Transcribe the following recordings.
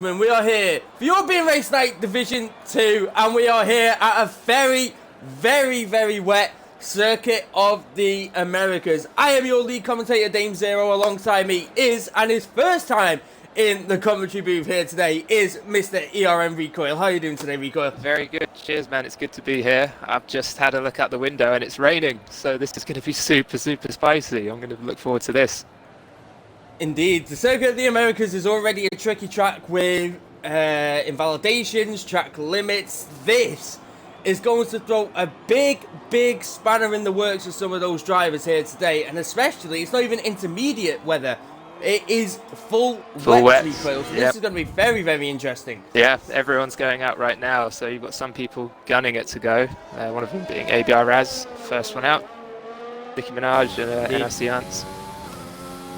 We are here for European Race Night Division 2, and we are here at a very, very wet circuit of the Americas. I am your lead commentator, Dame Zero. Alongside me is, and his first time in the commentary booth here today, is Mr. ERN Recoil. How are you doing today, Recoil? Very good. Cheers, man. It's good to be here. I've just had a look out the window and it's raining, so this is going to be super spicy. I'm going to look forward to this. Indeed, the Circuit of the Americas is already a tricky track with invalidations, track limits. This is going to throw a big spanner in the works for some of those drivers here today, and especially, it's not even intermediate weather. It is full wet. So this is going to be very interesting. Yeah, everyone's going out right now, so you've got some people gunning it to go. One of them being ABR Raz, first one out. Nicki Minaj and NRC Ants.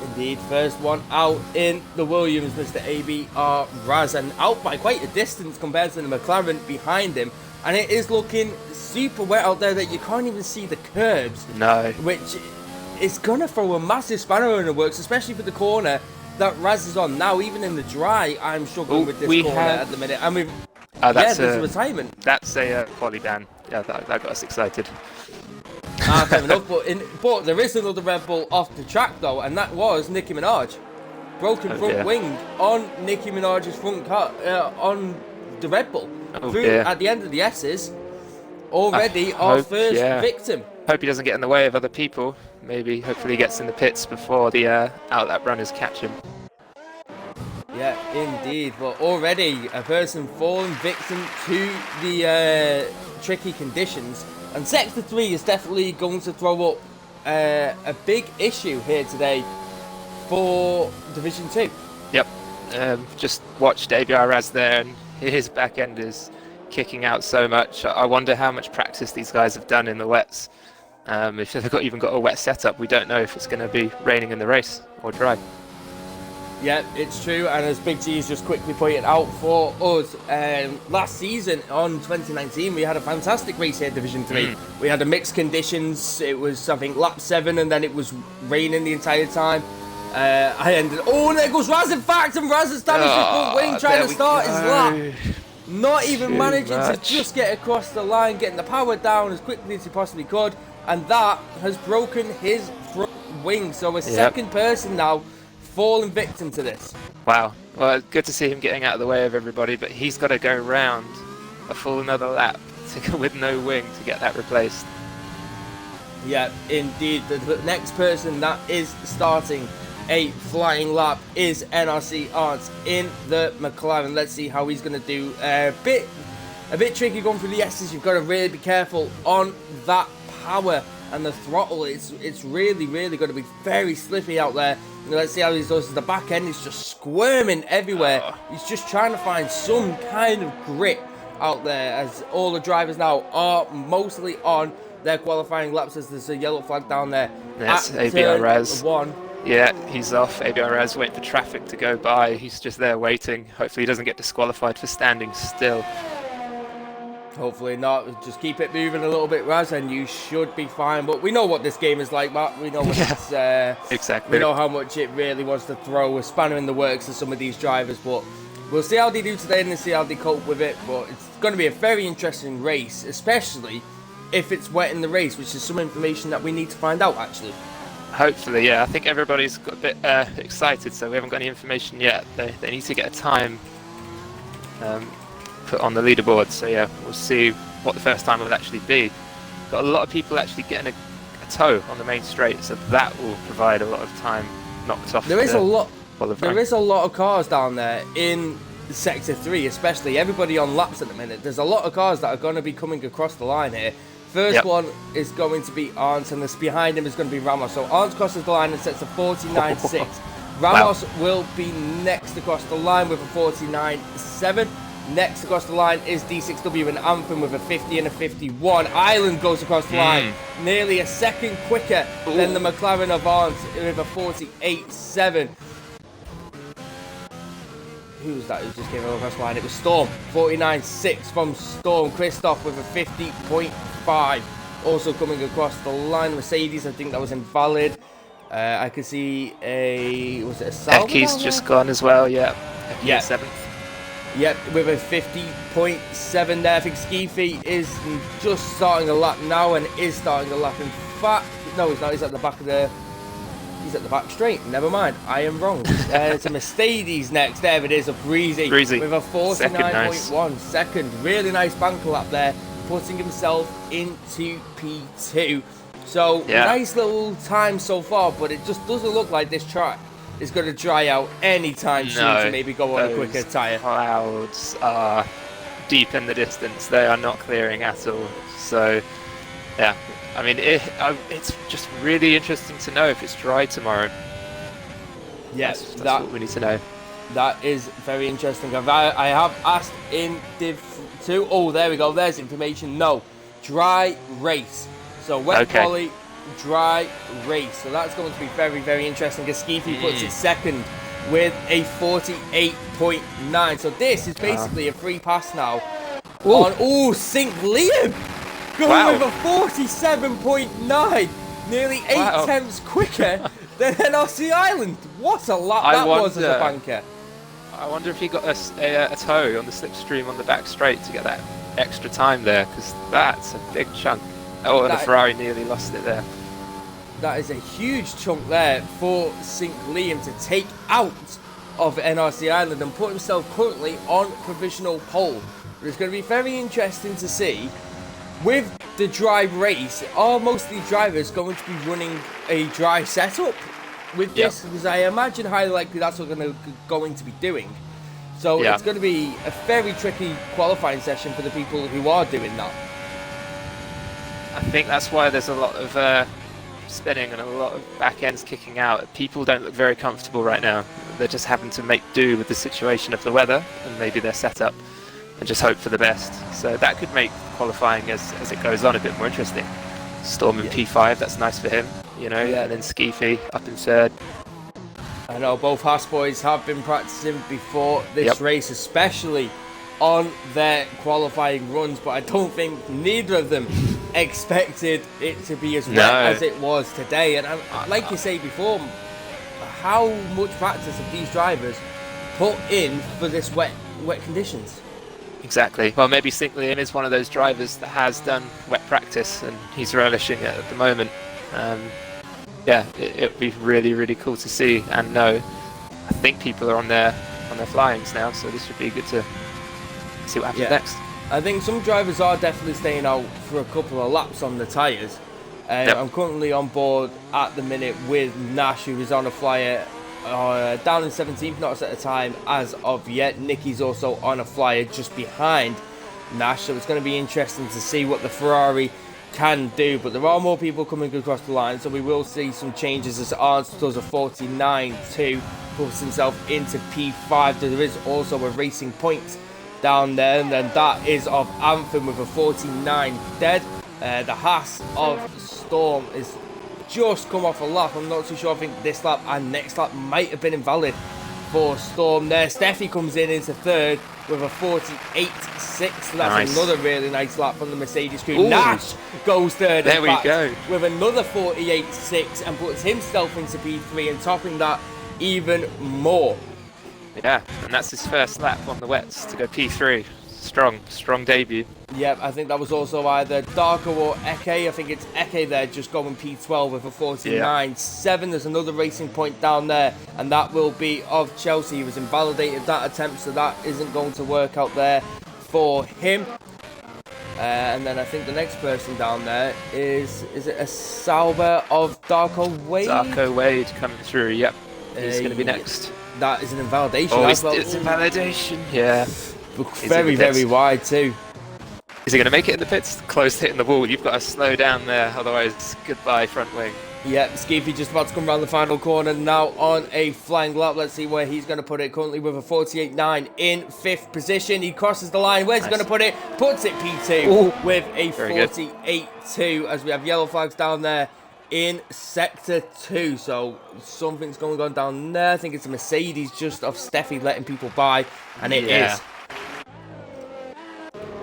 Indeed, first one out in the Williams, Mr. ABR Raz, and out by quite a distance compared to the McLaren behind him. And it is looking super wet out there that you can't even see the curbs. No. Which is going to throw a massive spanner in the works, especially for the corner that Raz is on. Now, even in the dry, I'm struggling with this corner at the minute. And there's a retirement. That's a quali ban. Yeah, that got us excited. Fair enough, but there is another Red Bull off the track though, and that was Nicki Minaj. Broken front wing on Nicki Minaj's front car, on the Red Bull. At the end of the S's, already our first victim. Hope he doesn't get in the way of other people. Hopefully he gets in the pits before the outlap runners catch him. Yeah, indeed. But already a person falling victim to the tricky conditions. And Sector 3 is definitely going to throw up a big issue here today for Division 2. Yep. Just watched ABR Raz there, and his back end is kicking out so much. I wonder how much practice these guys have done in the wets. If they've even got a wet setup, we don't know if it's going to be raining in the race or dry. Yeah, it's true, and as Big G is just quickly pointing out for us, last season on 2019 we had a fantastic race here at Division 3. We had a mixed conditions. It was, I think, lap 7, and then it was raining the entire time. Oh, there goes Raz, in fact, and Raz has damaged his front wing trying to start his lap. Not even managing to just get across the line, getting the power down as quickly as he possibly could, and that has broken his front wing. So a second person now fallen victim to this. Wow. Well, good to see him getting out of the way of everybody, but he's got to go round a full another lap with no wing to get that replaced. Yeah, indeed. The next person that is starting a flying lap is NRC Arts in the McLaren. Let's see how he's going to do. A bit tricky going through the S's. You've got to really be careful on that power and the throttle. It's really going to be very slippy out there. Let's see how he does. The back end is just squirming everywhere. He's just trying to find some kind of grip out there, as all the drivers now are mostly on their qualifying laps, as there's a yellow flag down there. That's ABR Raz. Yeah, he's off. ABR Raz waiting for traffic to go by. He's just there waiting. Hopefully he doesn't get disqualified for standing still. Hopefully not. Just keep it moving a little bit, Raz, and you should be fine. But we know what this game is like, Matt. We know what it's, exactly. We know how much it really wants to throw a spanner in the works to some of these drivers. But we'll see how they do today and see how they cope with it. But it's going to be a very interesting race, especially if it's wet in the race, which is some information that we need to find out, actually. Hopefully, yeah. I think everybody's got a bit excited, so we haven't got any information yet. They need to get a time put on the leaderboard, so yeah, we'll see what the first time will actually be. Got a lot of people actually getting a tow on the main straight, so that will provide a lot of time knocked off. There is a lot of cars down there in Sector 3, especially. Everybody on laps at the minute. There's a lot of cars that are going to be coming across the line here. First one is going to be Arndt, and this behind him is going to be Ramos. So Arndt crosses the line and sets a 49.6. Ramos will be next across the line with a 49.7. Next across the line is D6W and Anthem with a 50 and a 51. Island goes across the line nearly a second quicker than the McLaren of Arndt with a 48.7. Who was that who just came across the line? It was Storm. 49.6 from Storm. Christoph with a 50.5. Also coming across the line. Mercedes, I think that was invalid. Was it a Salvador? Ecky's just gone as well, yeah. Ecky's 7th. Yep, with a 50.7 there. I think Skeefy is just starting a lap now and is starting a lap. In fact, no, he's not. He's at the back of the... He's at the back straight. Never mind. I am wrong. It's a Mercedes next. There it is. A Breezy. With a 49.1 second. Really nice banker lap there. Putting himself into P2. So, nice little time so far. But it just doesn't look like this track is going to dry out anytime soon to maybe go on a quicker tyre. Clouds are deep in the distance. They are not clearing at all. So, yeah. I mean, it's just really interesting to know if it's dry tomorrow. Yes, that's what we need to know. That is very interesting. I have asked in Div 2. Oh, there we go. There's information. No, dry race. So wet quali, dry race. So that's going to be very, very interesting. Skeefy puts it second with a 48.9. So this is basically a free pass now. Sync Liam going with a 47.9, nearly 8 tenths quicker than NRC Island. What a lap that was as a banker. I wonder if he got a toe on the slipstream on the back straight to get that extra time there, because that's a big chunk. Oh, and the Ferrari nearly lost it there. That is a huge chunk there for Sync Liam to take out of NRC Island and put himself currently on provisional pole. But it's going to be very interesting to see, with the dry race, are most of the drivers going to be running a dry setup with this? Because I imagine highly likely that's what they're going to be doing. So it's going to be a very tricky qualifying session for the people who are doing that. I think that's why there's a lot of spinning and a lot of back ends kicking out. People don't look very comfortable right now. They're just having to make do with the situation of the weather and maybe their setup and just hope for the best. So that could make qualifying as it goes on a bit more interesting. Storm in P5, that's nice for him, you know, and then Skeefy up in third. I know both Haas boys have been practicing before this race, especially on their qualifying runs, but I don't think neither of them expected it to be as wet as it was today. And like you say before, how much practice have these drivers put in for this wet conditions? Exactly. Well, maybe Sync Liam is one of those drivers that has done wet practice and he's relishing it at the moment. It would be really, really cool to see and know. I think people are on their flyings now, so this would be good to see what happens next. I think some drivers are definitely staying out for a couple of laps on the tyres. I'm currently on board at the minute with Nash, who is on a flyer down in 17th, not set a time as of yet. Nicky's also on a flyer just behind Nash, so it's going to be interesting to see what the Ferrari can do. But there are more people coming across the line, so we will see some changes as Arndt does a 49.2, puts himself into P5. There is also a racing point down there, and then that is of Anthem with a 49 dead. The Haas of Storm is just come off a lap. I'm not too sure. I think this lap and next lap might have been invalid for Storm there. Steffi comes in into third with a 48.6. So that's another really nice lap from the Mercedes crew. Nash goes third. There we go. With another 48.6 and puts himself into P3 and topping that even more. Yeah, and that's his first lap on the wets to go P3. Strong debut. Yep, I think that was also either Darko or Eke. I think it's Eke there just going P12 with a 49.7. There's another racing point down there, and that will be of Chelsea. He was invalidated that attempt, so that isn't going to work out there for him. And then I think the next person down there is it a Sauber of Darko Wade? Darko Wade coming through, yep. He's going to be next. That is an invalidation. Oh, it's invalidation, yeah. Very, very wide too. Is he going to make it in the pits? Close hitting the wall. You've got to slow down there, otherwise goodbye front wing. Yep, Skeefy just about to come around the final corner now on a flying lap. Let's see where he's going to put it. Currently with a 48.9 in 5th position. He crosses the line. Where's he going to put it? Puts it P2 with a 48.2 as we have yellow flags down there in Sector 2. So something's going on down there. I think it's a Mercedes just of Steffi letting people by, and it is.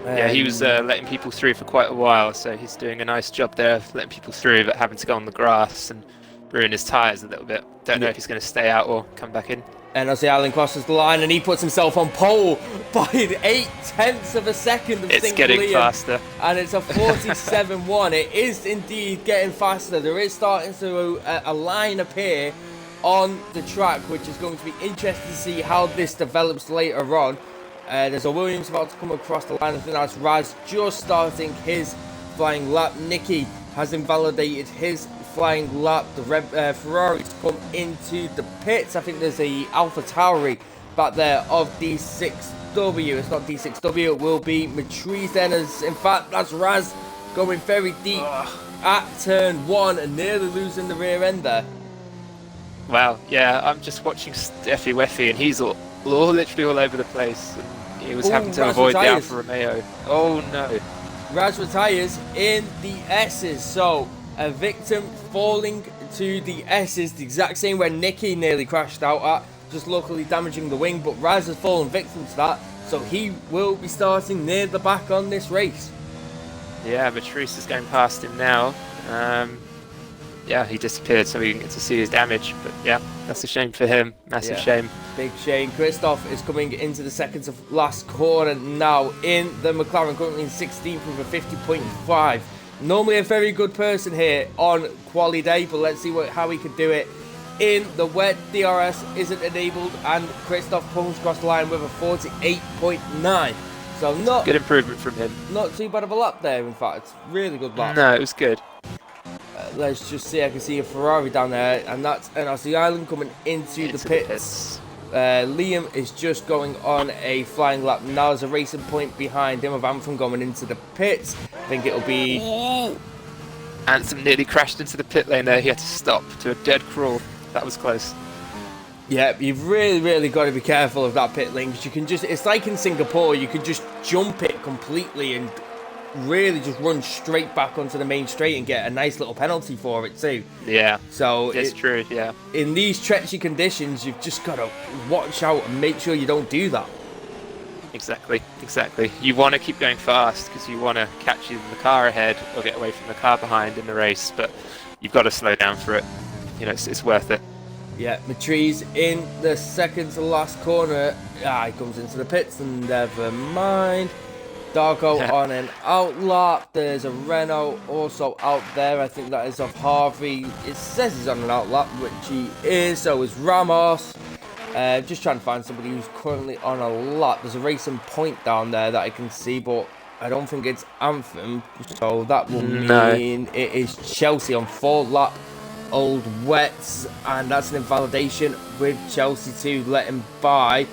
Yeah, he was letting people through for quite a while, so he's doing a nice job there of letting people through, but having to go on the grass and ruin his tyres a little bit. Don't know if he's going to stay out or come back in. And as the Island crosses the line and he puts himself on pole by 0.8 of a second of It's St. getting Liam, faster. and it's a 47-1. It is indeed getting faster. There is starting to a line appear on the track, which is going to be interesting to see how this develops later on. There's a Williams about to come across the line. I think that's Raz just starting his flying lap. Nicky has invalidated his flying lap. The Ferrari's come into the pits. I think there's a Alpha Tauri back there of D6W. It's not D6W, it will be Matrice then. In fact, that's Raz going very deep at turn 1 and nearly losing the rear end there. Wow, yeah, I'm just watching Steffi Weffy, and he's literally all over the place. And he was having to avoid the Alfa Romeo. Oh no. Raz retires in the S's, so a victim falling to the S's, the exact same where Nicky nearly crashed out at, just locally damaging the wing, but Raz has fallen victim to that, so he will be starting near the back on this race. Yeah, Matrice is going past him now. Yeah, he disappeared, so we didn't get to see his damage. But yeah, that's a shame for him. Massive shame. Big shame. Christoph is coming into the seconds of last corner now in the McLaren, currently in 16th with a 50.5. Normally a very good person here on quali day, but let's see how he can do it in the wet. DRS isn't enabled, and Christoph comes across the line with a 48.9. So not good improvement from him. Not too bad of a lap there, in fact. Really good lap. No, it was good. Let's just see. I can see a Ferrari down there, and that's NRC Island coming into the pits. Liam is just going on a flying lap now. There's a racing point behind him of Anthem going into the pits. I think it'll be... Anthem nearly crashed into the pit lane there. He had to stop to a dead crawl. That was close. Yeah, you've really got to be careful of that pit lane, because you can just... It's like in Singapore, you could just jump it completely and really just run straight back onto the main straight and get a nice little penalty for it too. Yeah, so it's true. Yeah, in these treachery conditions, you've just got to watch out and make sure you don't do that. Exactly. You want to keep going fast because you want to catch either the car ahead or get away from the car behind in the race, but you've got to slow down for it. You know, it's worth it. Yeah, Matrice in the second to last corner. He comes into the pits, and never mind. Darko on an out lap. There's a Renault also out there. I think that is of Harvey. It says he's on an out lap, which he is. So is Ramos. Just trying to find somebody who's currently on a lap. There's a racing point down there that I can see, but I don't think it's Anthem. So that will mean it is Chelsea on 4 lap old wets, and that's an invalidation with Chelsea to let him by.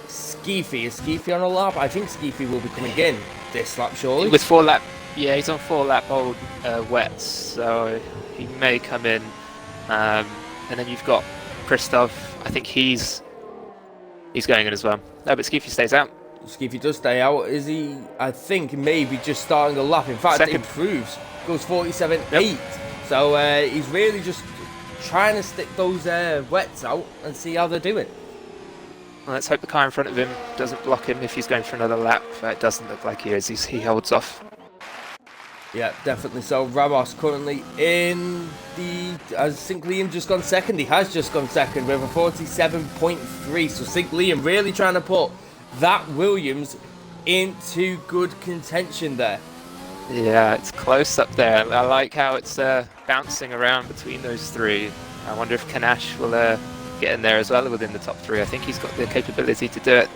Skeefy. Is Skeefy on a lap? I think Skeefy will be coming in this lap, surely. With 4 lap, yeah, he's on 4 lap old wets, so he may come in. And then you've got Christoph. I think he's going in as well. No, but Skeefy stays out. Skeefy does stay out. Is he? I think maybe just starting a lap. In fact, it improves. Goes 47.8. Yep. So he's really just trying to stick those wets out and see how they're doing. Well, let's hope the car in front of him doesn't block him if he's going for another lap. It doesn't look like he is. He holds off. Yeah, definitely so. Ramos currently in the... Has St. Liam just gone second? He has just gone second with a 47.3. So St. Liam really trying to put that Williams into good contention there. Yeah, it's close up there. I like how it's bouncing around between those 3. I wonder if Kanash will... get in there as well within the top 3. I think he's got the capability to do it.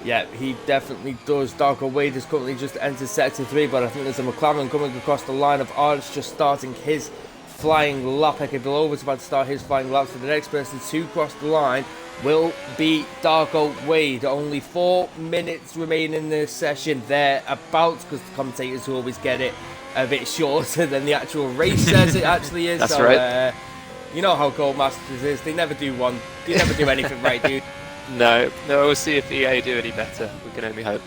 Yeah, he definitely does. Darko Wade is currently just entered sector 3, but I think there's a McLaren coming across the line of Arts just starting his flying lap. Eke Belova's about to start his flying lap, so the next person to cross the line will be Darko Wade. Only 4 minutes remain in this session there about, because the commentators who always get it a bit shorter than the actual race says it actually is. That's so, right. You know how Goldmasters is. They never do anything right, dude. No, we'll see if EA do any better. We can only hope.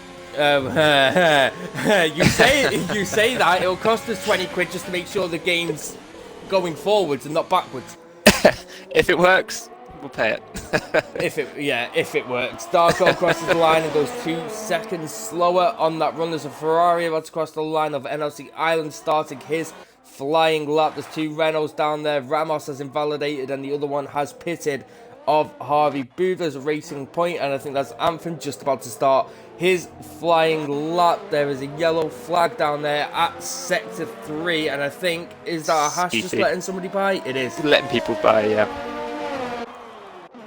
You say that. It'll cost us 20 quid just to make sure the game's going forwards and not backwards. If it works, we'll pay it. if it works. Darko crosses the line and goes 2 seconds slower on that run. There's a Ferrari about to cross the line of NLC Island starting his flying lap. There's 2 Renaults down there. Ramos has invalidated and the other one has pitted of Harvey Booth. There's a racing point, and I think that's Anthem just about to start his flying lap. There is a yellow flag down there at sector 3, and I think, is that a hash just letting somebody by? It is. Letting people by, yeah.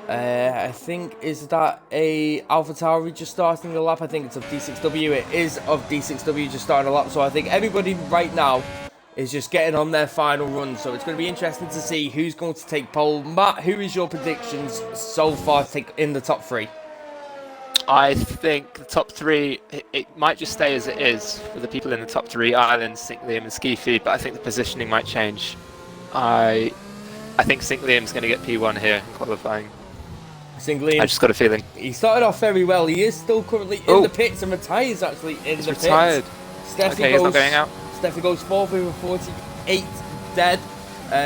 I think, is that a AlphaTauri just starting the lap? I think it's of D6W. It is of D6W just starting the lap. So I think everybody right now is just getting on their final run. So it's going to be interesting to see who's going to take pole. Matt, who is your predictions so far in the top 3? I think the top 3, it might just stay as it is for the people in the top 3, Ireland, St. Liam and Skiffy, but I think the positioning might change. I think St. Liam's going to get P1 here in qualifying. St. Liam, I just got a feeling. He started off very well. He is still currently in the pits, and Matthias actually in the retired. pits. Okay, he's not going out. Steffi goes 4th with a 48 dead.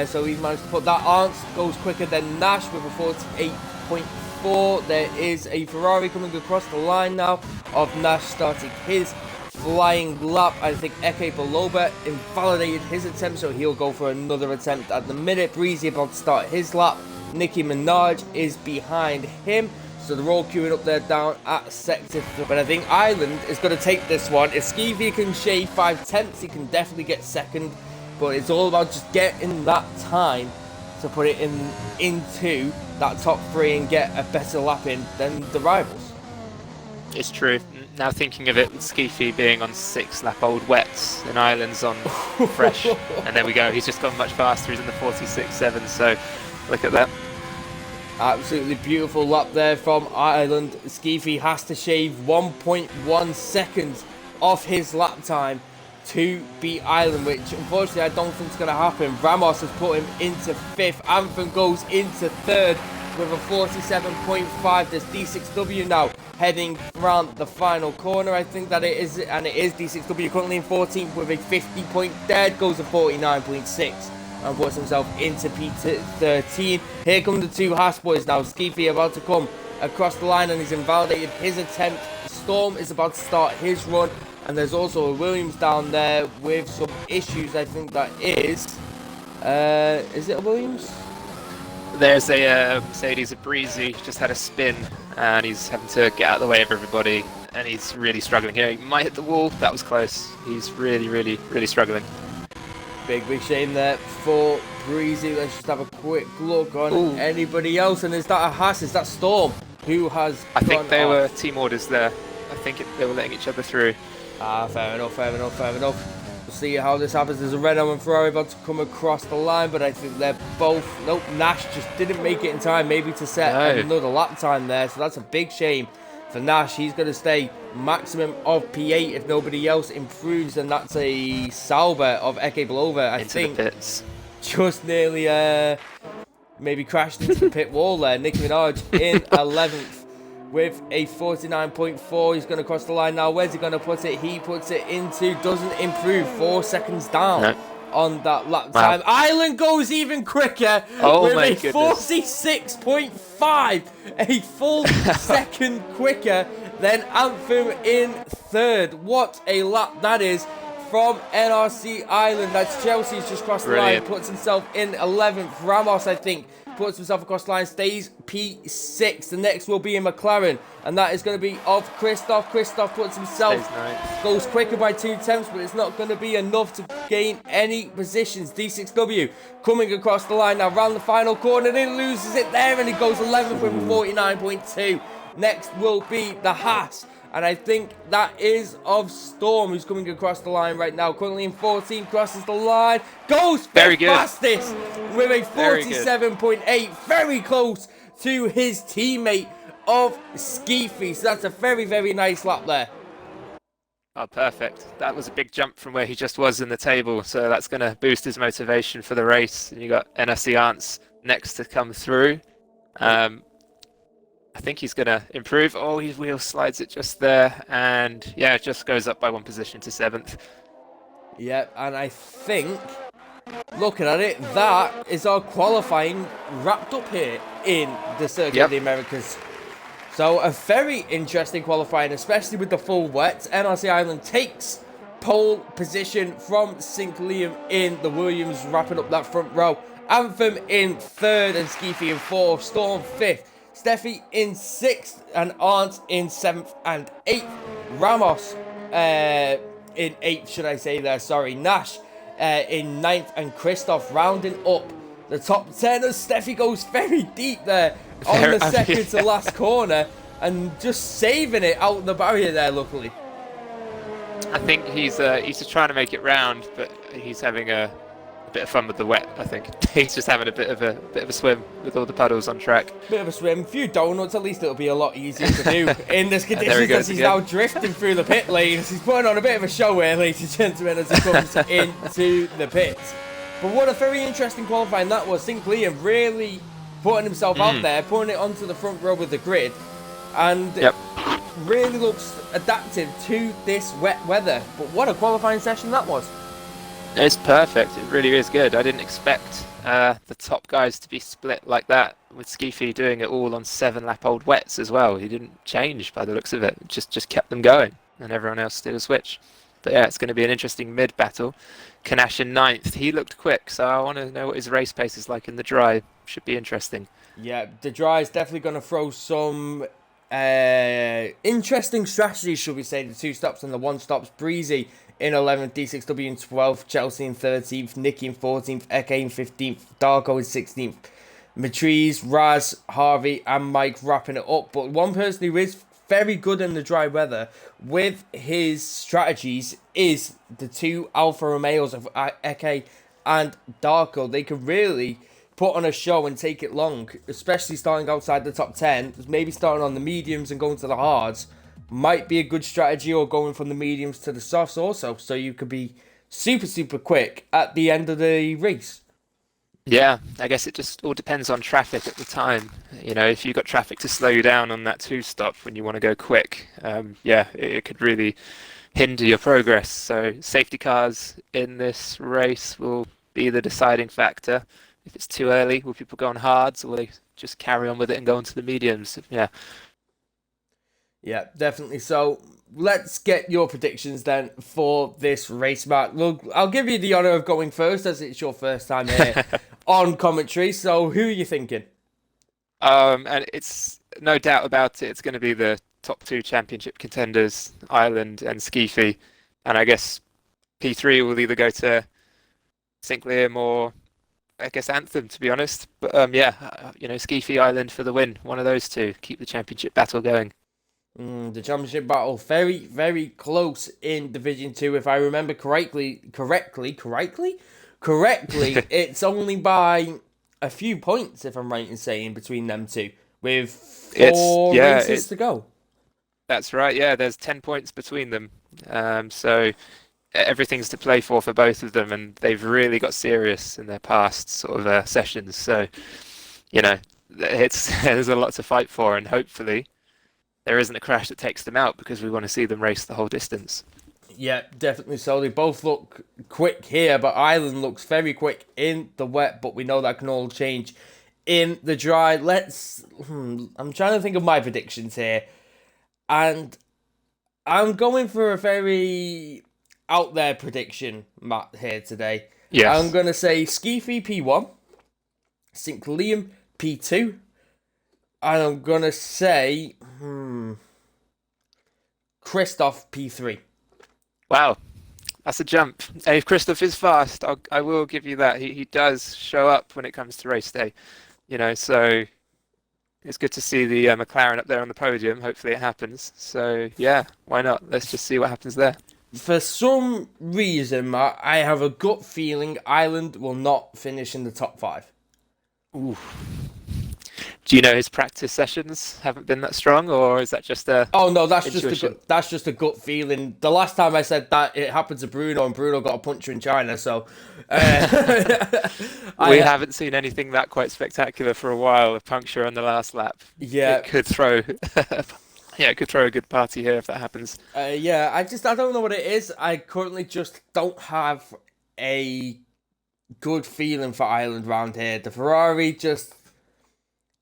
So he's managed to put that. Arndt goes quicker than Nash with a 48.4. There is a Ferrari coming across the line now of Nash starting his flying lap. I think Eke Baloba invalidated his attempt, so he'll go for another attempt at the minute. Breezy about to start his lap. Nicki Minaj is behind him, so they're all queuing up there down at sector 3. But I think Ireland is going to take this one. If Skeevy can shave 5 tenths, he can definitely get second, but it's all about just getting that time to put it into that top 3 and get a better lap in than the rivals. It's true. Now thinking of it, with Skeefy being on 6 lap old wets and Ireland's on fresh, and there we go, he's just gone much faster. He's in the 46.7, so look at that. Absolutely beautiful lap there from Ireland. Skeefy has to shave 1.1 seconds off his lap time to beat Ireland, which unfortunately I don't think is going to happen. Ramos has put him into 5th. Anthem goes into 3rd with a 47.5. There's D6W now heading around the final corner. I think that it is, and it is D6W currently in 14th with a 50 point dead, goes to 49.6. And puts himself into P13. Here come the 2 Haas boys now. Skeefy about to come across the line, and he's invalidated his attempt. Storm is about to start his run, and there's also a Williams down there with some issues. I think that is it a Williams? There's a Mercedes, a Breezy, just had a spin, and he's having to get out of the way of everybody, and he's really struggling here. He might hit the wall. That was close. He's really struggling. Big shame there for Breezy. Let's just have a quick look on anybody else. And is that a Haas? Is that Storm who has I think they were team orders there. I think they were letting each other through. Fair enough. We'll see how this happens. There's a Renault and Ferrari about to come across the line, but I think they're both... Nope, Nash just didn't make it in time maybe to set another lap time there. So that's a big shame for Nash. He's going to stay maximum of P8 if nobody else improves, and that's a Sauber of Eke Belova, I think. The pits. Just nearly maybe crashed into the pit wall there. Nicki Minaj in 11th with a 49.4. He's going to cross the line now. Where's he going to put it? He puts it into, doesn't improve, 4 seconds down on that lap time. Ireland goes even quicker with a 46.5, a full second quicker than Anthem in 3rd. What a lap that is from NRC Ireland. That's Chelsea's just crossed the line, puts himself in 11th. Ramos, I think, puts himself across the line, stays P6. The next will be in McLaren, and that is going to be of Christoph. Christoph puts himself, goes quicker by 2 tenths, but it's not going to be enough to gain any positions. D6W coming across the line now, round the final corner, and he loses it there, and he goes 11th with a 49.2. Next will be the Haas, and I think that is of Storm, who's coming across the line right now. Currently in 14, crosses the line, goes fastest with a 47.8, very close to his teammate of Skeefy. So that's a very nice lap there. Oh, perfect. That was a big jump from where he just was in the table, so that's going to boost his motivation for the race. And you got NRC Ants next to come through. I think he's going to improve. Oh, his wheel slides it just there, and yeah, it just goes up by 1 position to 7th. Yep, and I think, looking at it, that is our qualifying wrapped up here in the Circuit of the Americas. So a very interesting qualifying, especially with the full wet. NRC Ireland takes pole position from St. Liam in the Williams, wrapping up that front row Anthem in 3rd and Skeefy in 4th. Storm 5th. Steffi in 6th and Arndt in 7th and 8th. Ramos in 8th, should I say there, sorry. Nash in 9th and Christoph rounding up the top 10 as Steffi goes very deep there on the second to last corner and just saving it out the barrier there, luckily. I think he's just trying to make it round, but he's having a bit of fun with the wet. I think he's just having a bit of a swim with all the puddles on track. Bit of a swim, a few donuts. At least it'll be a lot easier to do in this conditions as he's now drifting through the pit lanes. He's putting on a bit of a show here, ladies and gentlemen, as he comes into the pits. But what a very interesting qualifying that was. St. Liam really putting himself out there, putting it onto the front row with the grid, and really looks adaptive to this wet weather. But what a qualifying session that was. It's perfect. It really is good. I didn't expect the top guys to be split like that, with Skeefy doing it all on 7-lap-old wets as well. He didn't change by the looks of it. Just kept them going, and everyone else did a switch. But yeah, it's going to be an interesting mid-battle. Kanash in 9th. He looked quick, so I want to know what his race pace is like in the dry. Should be interesting. Yeah, the dry is definitely going to throw some interesting strategies, should we say. The 2 stops and the 1 stops. Breezy in 11th, D6W in 12th, Chelsea in 13th, Nicky in 14th, Eke in 15th, Darko in 16th. Matrice, Raz, Harvey and Mike wrapping it up. But one person who is very good in the dry weather with his strategies is the 2 Alfa Romeos of Eke and Darko. They can really put on a show and take it long, especially starting outside the top 10, maybe starting on the mediums and going to the hards. Might be a good strategy, or going from the mediums to the softs also, so you could be super quick at the end of the race. Yeah, I guess it just all depends on traffic at the time. You know, if you've got traffic to slow you down on that 2 stop when you want to go quick, it could really hinder your progress. So safety cars in this race will be the deciding factor. If it's too early, will people go on hards, or will they just carry on with it and go into the mediums? Yeah, definitely. So let's get your predictions then for this race, Matt. I'll give you the honour of going first, as it's your first time here on commentary. So who are you thinking? And it's no doubt about it. It's going to be the top 2 championship contenders, Ireland and Skeefy. And I guess P3 will either go to St. Liam or, I guess, Anthem, to be honest. But Skeefy, Ireland for the win. One of those 2. Keep the championship battle going. The championship battle very close in Division 2, if I remember correctly. It's only by a few points, if I'm right in saying, between them 2, with 4 races to go. That's right. Yeah, there's 10 points between them. So everything's to play for both of them, and they've really got serious in their past sort of sessions. So there's a lot to fight for, and hopefully there isn't a crash that takes them out, because we want to see them race the whole distance. Yeah, definitely so. They both look quick here, but Ireland looks very quick in the wet, but we know that can all change in the dry. I'm trying to think of my predictions here, and I'm going for a very out there prediction, Matt, here today. Yes. I'm going to say Skeefy P1, St. Liam P2, and I'm going to say Christoph P3. Wow, that's a jump. Hey, if Christoph is fast, I will give you that. He does show up when it comes to race day. So it's good to see the McLaren up there on the podium. Hopefully it happens. So yeah, why not? Let's just see what happens there. For some reason, Matt, I have a gut feeling Ireland will not finish in the top 5. Ooh. Do you know his practice sessions haven't been that strong, or is that just a? Oh no, that's just a gut feeling. The last time I said that, it happened to Bruno, and Bruno got a puncture in China. So we haven't seen anything that quite spectacular for a while. A puncture on the last lap. Yeah, it could throw. It could throw a good party here if that happens. I don't know what it is. I currently just don't have a good feeling for Ireland round here. The Ferrari just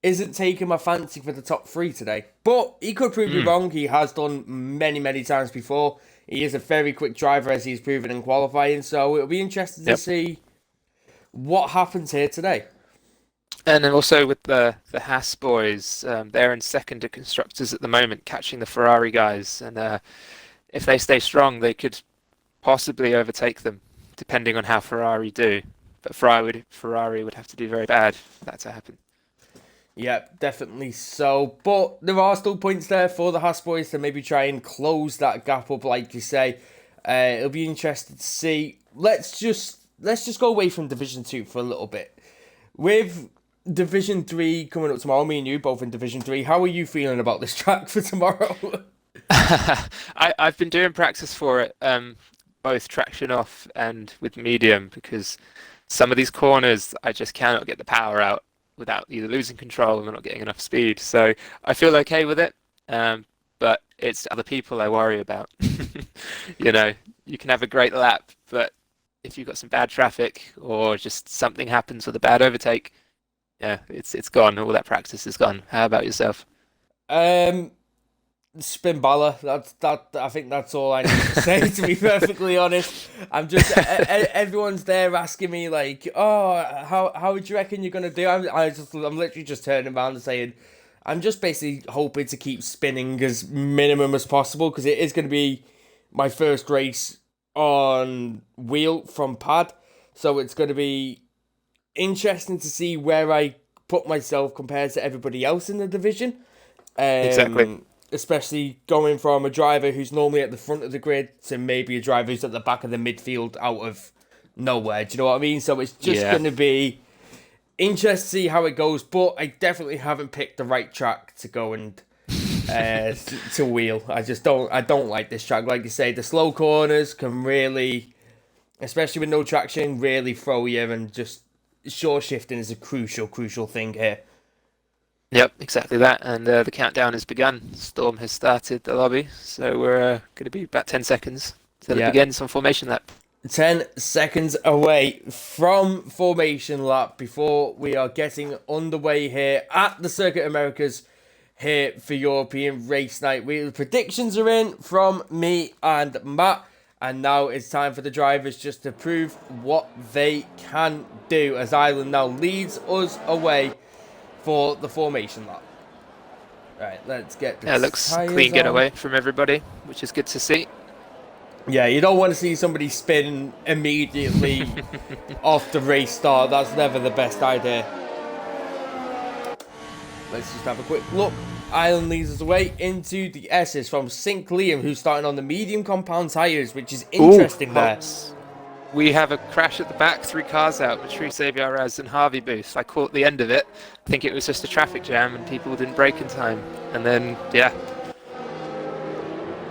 isn't taking my fancy for the top 3 today. But he could prove me wrong. He has done many times before. He is a very quick driver, as he's proven in qualifying. So it'll be interesting to see What happens here today? And then also with the Haas boys, they're in second to constructors at the moment, catching the Ferrari guys. And if they stay strong, they could possibly overtake them, depending on how Ferrari do. But Ferrari would have to do very bad for that to happen. Yeah, definitely so. But there are still points there for the Haas boys to maybe try and close that gap up, like you say. It'll be interesting to see. Let's just go away from Division 2 for a little bit. With Division 3 coming up tomorrow, me and you both in Division 3, how are you feeling about this track for tomorrow? I've been doing practice for it, both traction off and with medium, because some of these corners I just cannot get the power out without either losing control or not getting enough speed. So I feel okay with it, but it's other people I worry about. You know, you can have a great lap, but if you've got some bad traffic or just something happens with a bad overtake, yeah, it's gone. All that practice is gone. How about yourself? Spin Balor. I think that's all I need to say. To be perfectly honest, I'm just everyone's there asking me like, oh, how would you reckon you're gonna do? I'm literally just turning around and saying, I'm just basically hoping to keep spinning as minimum as possible, because it is going to be my first race on wheel from pad, so it's going to be interesting to see where I put myself compared to everybody else in the division. Exactly. Especially going from a driver who's normally at the front of the grid to maybe a driver who's at the back of the midfield out of nowhere. Do you know what I mean? So it's just going to be interesting to see how it goes, but I definitely haven't picked the right track to go and to wheel. I don't like this track. Like you say, the slow corners can really, especially with no traction, really throw you, and just short shifting is a crucial thing here. Yep, exactly that. And the countdown has begun. Storm has started the lobby, so we're going to be about 10 seconds till it begins on formation lap. 10 seconds away from formation lap before we are getting underway here at the Circuit Americas here for European Race Night. The predictions are in from me and Matt, and now it's time for the drivers just to prove what they can do, as Ireland now leads us away for the formation lap. Right, let's get the it looks clean getaway from everybody, which is good to see. Yeah, you don't want to see somebody spin immediately off the race start. That's never the best idea. Let's just have a quick look. Ireland leads us away into the S's from St. Liam, who's starting on the medium compound tyres, which is interesting there. We have a crash at the back, 3 cars out, Patrice Aviaraz and Harvey Booth. I caught the end of it. I think it was just a traffic jam and people didn't brake in time. And then, yeah.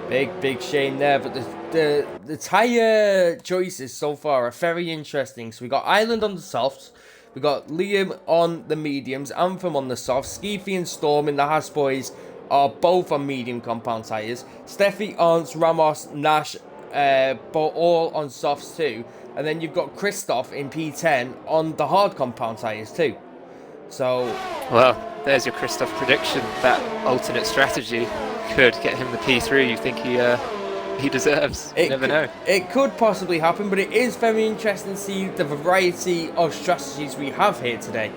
Big shame there, but the tyre choices so far are very interesting. So we got Ireland on the softs, we got Liam on the mediums, Anthem on the softs, Skeefy and Storm in the Haas boys are both on medium compound tyres. Steffi, Arntz, Ramos, Nash, but all on softs too. And then you've got Christoph in P10 on the hard compound tyres too. So, well, there's your Christoph prediction. That alternate strategy could get him the P3 you think he deserves. You never know. It could possibly happen, but it is very interesting to see the variety of strategies we have here today.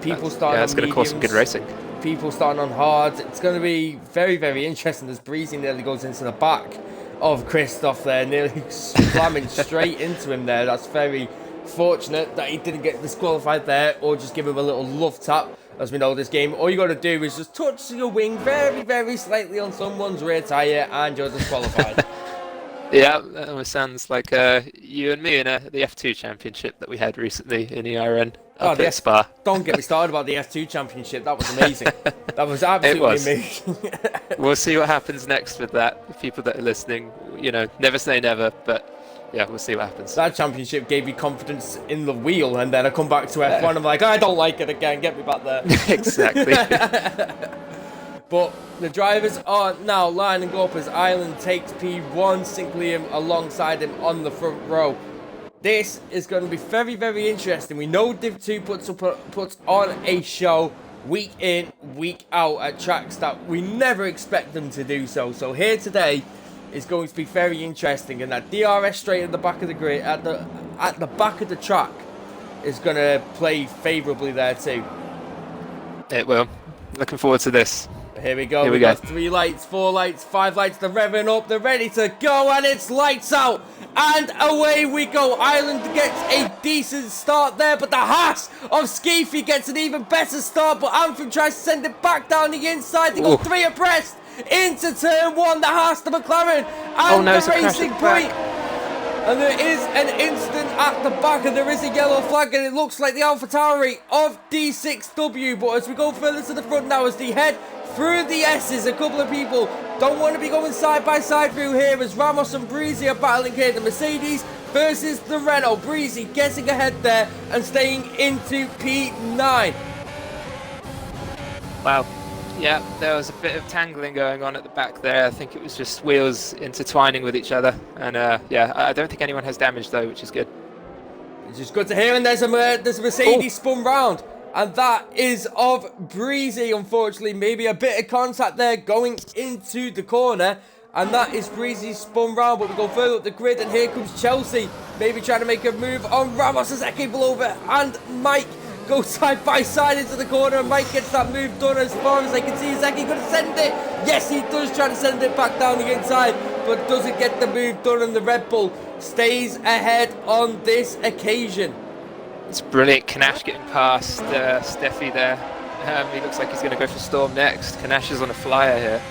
People starting on it's going to cause some good racing. People starting on hard. It's going to be very interesting as Breezy nearly goes into the back of Christoph there, nearly slamming straight into him there. That's very fortunate that he didn't get disqualified there, or just give him a little love tap. As we know this game, all you got to do is just touch your wing very slightly on someone's rear tyre and you're disqualified. Yeah, that almost sounds like you and me in the F2 championship that we had recently in ERN up at Spa. Don't get me started about the F2 championship. That was amazing. That was absolutely amazing. We'll see what happens next with that. The people that are listening, you know, never say never, but yeah, we'll see what happens. That championship gave me confidence in the wheel, and then I come back to F1, I'm like, I don't like it again, get me back there. Exactly. But the drivers are now lining up as Ireland takes P1, St. Liam alongside him on the front row. This is going to be very interesting. We know Div 2 puts on a show week in, week out at tracks that we never expect them to do so. So here today is going to be very interesting, and that DRS straight at the back of the grid, at at the back of the track is going to play favourably there too. It will. Looking forward to this. Here we go. Here we we go. got 3 lights, 4 lights, 5 lights. They're revving up. They're ready to go, and it's lights out. And away we go. Ireland gets a decent start there, but the Haas of Skeefy gets an even better start. But Anthem tries to send it back down the inside. They go 3 abreast into turn 1. The Haas to McLaren and the Racing Point. And there is an incident at the back, and there is a yellow flag, and it looks like the AlphaTauri of D6W. But as we go further to the front now, as they head through the S's, a couple of people don't want to be going side by side through here, as Ramos and Breezy are battling here. The Mercedes versus the Renault. Breezy getting ahead there and staying into P9. Wow. Yeah, there was a bit of tangling going on at the back there. I think it was just wheels intertwining with each other. And yeah, I don't think anyone has damage though, which is good. Which is good to hear. And there's a Mercedes spun round. And that is of Breezy, unfortunately. Maybe a bit of contact there going into the corner. And that is Breezy spun round. But we go further up the grid. And here comes Chelsea. Maybe trying to make a move on Ramos. Zeki Belova and Mike go side by side into the corner. And Mike gets that move done as far as I can see. Zeki going to send it. Yes, he does try to send it back down the inside. But doesn't get the move done. And the Red Bull stays ahead on this occasion. It's brilliant. Kanash getting past Steffi there. He looks like he's going to go for Storm next. Kanash is on a flyer here.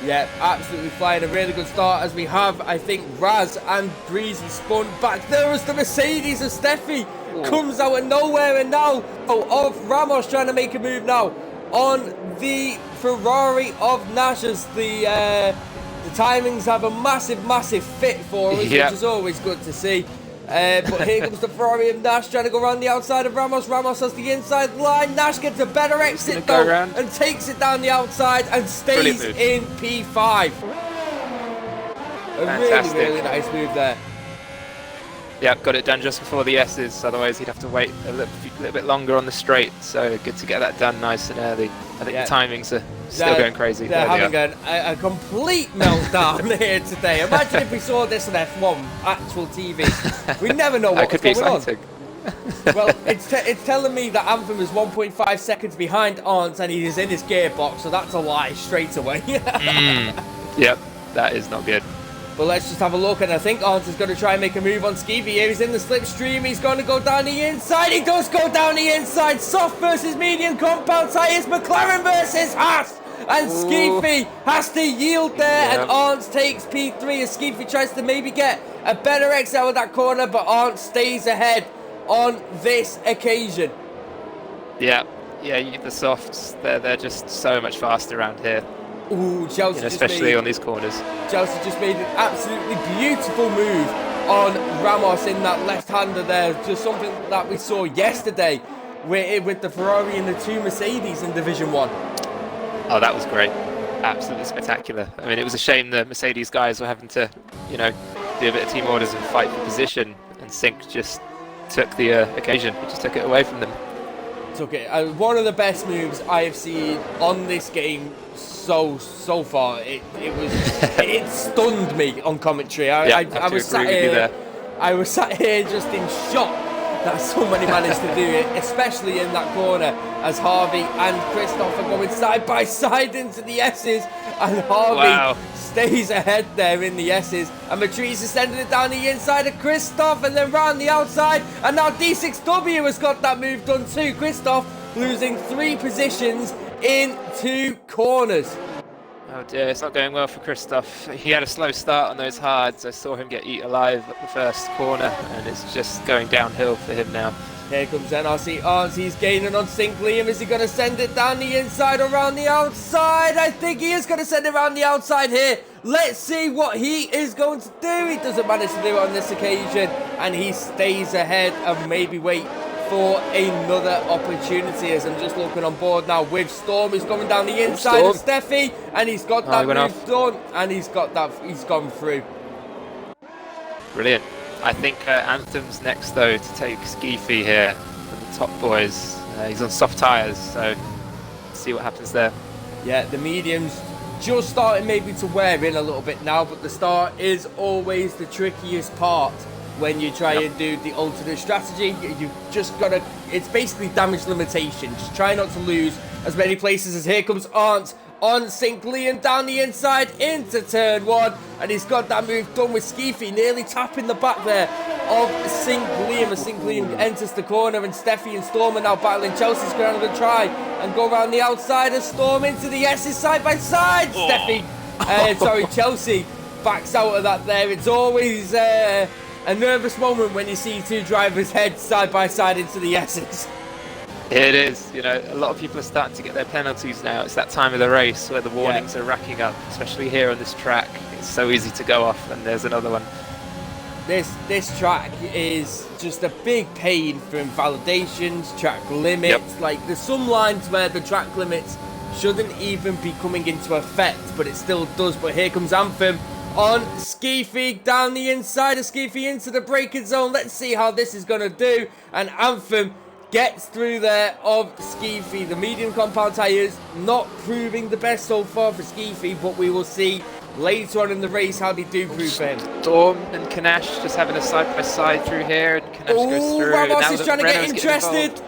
Yeah, absolutely flying. A really good start as we have, I think, Raz and Breezy spun back. There was the Mercedes of Steffi. Comes out of nowhere, and now of Ramos trying to make a move now on the Ferrari of Nash, as the timings have a massive fit for us, which is always good to see. But here comes the Ferrari of Nash trying to go around the outside of Ramos. Ramos has the inside line. Nash gets a better exit though and takes it down the outside and stays in P5. A really nice move there. Yeah, got it done just before the S's, otherwise he'd have to wait a little bit longer on the straight. So good to get that done nice and early. I think the timings are still going crazy. They're having a complete meltdown here today. Imagine if we saw this on F1 actual TV. We never know what was going on. Well, it's telling me that Anthem is 1.5 seconds behind Arndt and he is in his gearbox, so that's a lie straight away. Yep, that is not good. But let's just have a look, and I think Arndt is going to try and make a move on Skeevy here. He's in the slipstream. He's going to go down the inside. He does go down the inside. Soft versus medium compound tyres. McLaren versus Haas. And Skeevy has to yield there, and Arndt takes P3 as Skeevy tries to maybe get a better exit out of that corner, but Arndt stays ahead on this occasion. Yeah, the softs, they're just so much faster around here. Ooh, Chelsea especially on these corners. Chelsea just made an absolutely beautiful move on Ramos in that left-hander there. Just something that we saw yesterday with the Ferrari and the 2 Mercedes in Division 1. Oh, that was great. Absolutely spectacular. I mean, it was a shame the Mercedes guys were having to, do a bit of team orders and fight for position, and Sync just took the occasion. He just took it away from them. Took it. One of the best moves I have seen on this game so far. It stunned me on commentary. I was sat here just in shock that somebody managed to do it, especially in that corner as Harvey and Christoph are going side by side into the S's, and Harvey stays ahead there in the S's, and Matrice is sending it down the inside of Christoph and then round the outside, and now D6W has got that move done too. Christoph losing 3 positions in 2 corners. Oh dear, it's not going well for Christoph. He had a slow start on those hards. I saw him get eaten alive at the first corner, and it's just going downhill for him now. Here comes NRC Arndt. He's gaining on Sync. Liam, is he going to send it down the inside or around the outside? I think he is going to send it around the outside here. Let's see what he is going to do. He doesn't manage to do it on this occasion, and he stays ahead and maybe wait for another opportunity, as I'm just looking on board now with Storm. He's coming down the inside of Steffi, and he's got that move done, and he's gone through. Brilliant. I think Anthem's next though to take Skeefy here for the top boys. He's on soft tyres, so let's see what happens there. Yeah, the mediums just starting maybe to wear in a little bit now, but the start is always the trickiest part when you try and do the alternate strategy. You've just got to, it's basically damage limitation. Just try not to lose as many places as here comes Arndt on St. Liam down the inside into turn 1, and he's got that move done with Skeefy, nearly tapping the back there of St. Liam as St. Liam enters the corner, and Steffi and Storm are now battling. Chelsea's going to try and go around the outside of Storm into the S's side by side. Steffi, Chelsea backs out of that there. It's always a nervous moment when you see two drivers head side by side into the S's. It is, you know, a lot of people are starting to get their penalties now. It's that time of the race where the warnings are racking up, especially here on this track. It's so easy to go off, and there's another one. This track is just a big pain for invalidations, track limits. Yep. Like, there's some lines where the track limits shouldn't even be coming into effect, but it still does. But here comes Anthem on Skeefy down the inside of Skeefy into the braking zone. Let's see how this is going to do. And Anthem gets through there of Skeefy. The medium compound tyres not proving the best so far for Skeefy, but we will see later on in the race how they do prove him. Storm and Kanash just having a side-by-side through here, and Kanash goes through. Ramos is trying to get interested.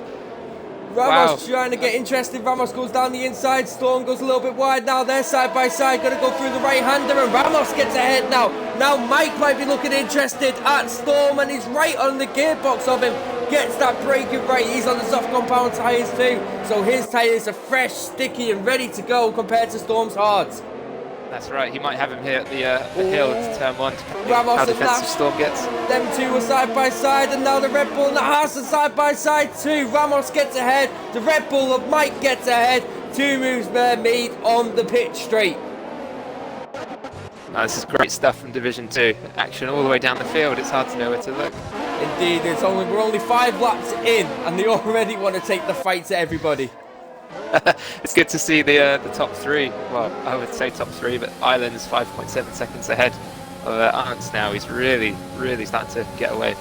Ramos trying to get interested. Ramos goes down the inside. Storm goes a little bit wide now. They're side by side. Going to go through the right-hander, and Ramos gets ahead now. Now Mike might be looking interested at Storm, and he's right on the gearbox of him. Gets that braking right. He's on the soft compound tyres too. So his tyres are fresh, sticky, and ready to go compared to Storm's hards. That's right, he might have him here at the hill to turn 1, depending on Ramos how defensive Storm gets. Them two are side by side, and now the Red Bull and the Haas are side by side too. Ramos gets ahead, the Red Bull of Mike gets ahead. 2 moves there made on the pitch straight. Oh, this is great stuff from Division 2. Action all the way down the field, it's hard to know where to look. Indeed, we're only 5 laps in, and they already want to take the fight to everybody. It's good to see the top 3. Well, I would say top 3, but Island's 5.7 seconds ahead of Arndt's now. He's really starting to get away.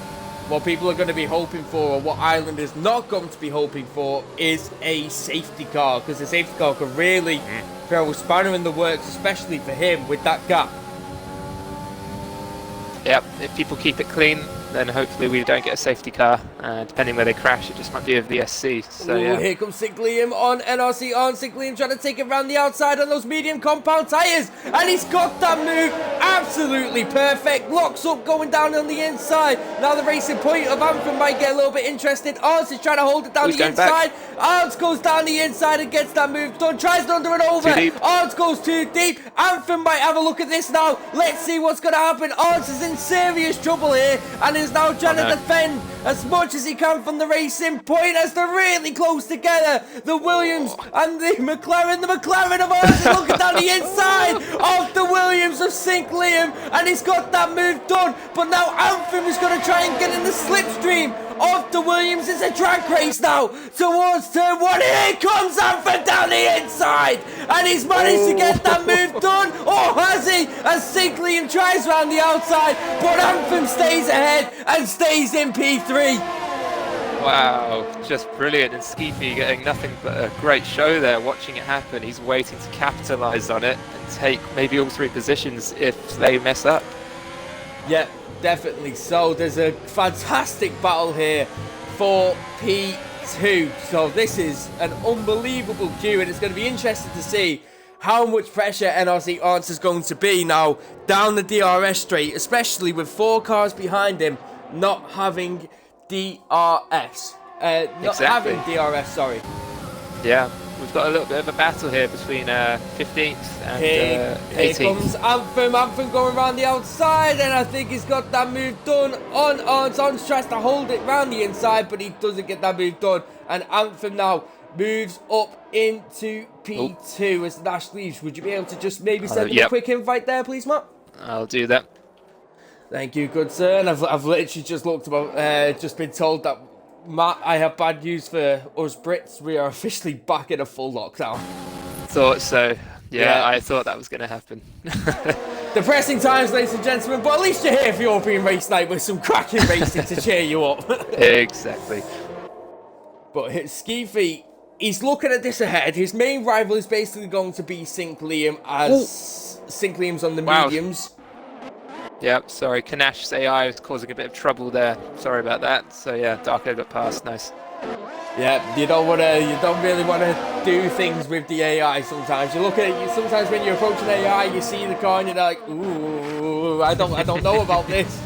What people are going to be hoping for, or what Ireland is not going to be hoping for, is a safety car, because the safety car can really throw a spanner in the works, especially for him with that gap. Yep, if people keep it clean, then hopefully we don't get a safety car. Depending where they crash, it just might be of the SC. So yeah. Here comes St. Liam on NRC on St. Liam trying to take it around the outside on those medium compound tyres, and he's got that move absolutely perfect. Locks up going down on the inside. Now the racing point of Anthem might get a little bit interested. Arndt is trying to hold it down the inside. Arndt goes down the inside and gets that move done. Tries to under and over. Arndt goes too deep. Anthem might have a look at this now. Let's see what's going to happen. Arndt is in serious trouble here and is now trying to defend as much as he can from the racing point as they're really close together. The Williams and the McLaren. The McLaren of Arndt is looking down the inside of the Williams of St. Liam, and he's got that move done. But now Anthem is going to try and get in the slipstream of the Williams. It's a track race now towards turn 1. Here comes Anthem down the inside, and he's managed to get that move done. Or has he? As St. Liam tries round the outside, but Anthem stays ahead and stays in P3. Wow, just brilliant. And Skeefy getting nothing but a great show there, watching it happen. He's waiting to capitalise on it and take maybe all 3 positions if they mess up. Yeah, definitely so. There's a fantastic battle here for P2. So this is an unbelievable queue, and it's going to be interesting to see how much pressure NRC Arndt is going to be now down the DRS straight, especially with 4 cars behind him not having DRS. Having DRS, sorry. Yeah, we've got a little bit of a battle here between 15th and 18th. Here comes Anthem. Anthem going around the outside, and I think he's got that move done on Arndt. Arndt tries to hold it round the inside, but he doesn't get that move done. And Anthem now moves up into P2 as Nash leaves. Would you be able to just maybe send him a quick invite there, please, Matt? I'll do that. Thank you, good sir. And I've literally just looked about, just been told that, Matt, I have bad news for us Brits. We are officially back in a full lockdown. Thought so. Yeah. I thought that was going to happen. Depressing times, ladies and gentlemen, but at least you're here for European Race Night with some cracking racing to cheer you up. Exactly. But Skeefy, he's looking at this ahead. His main rival is basically going to be St. Liam, as St. Liam's on the mediums. Yep, sorry, Kanash's AI was causing a bit of trouble there. Sorry about that. So yeah, Darko got past, nice. Yeah, you don't really wanna do things with the AI sometimes. You look at it, sometimes when you're approaching AI, you see the car and you're like, ooh, I don't know about this.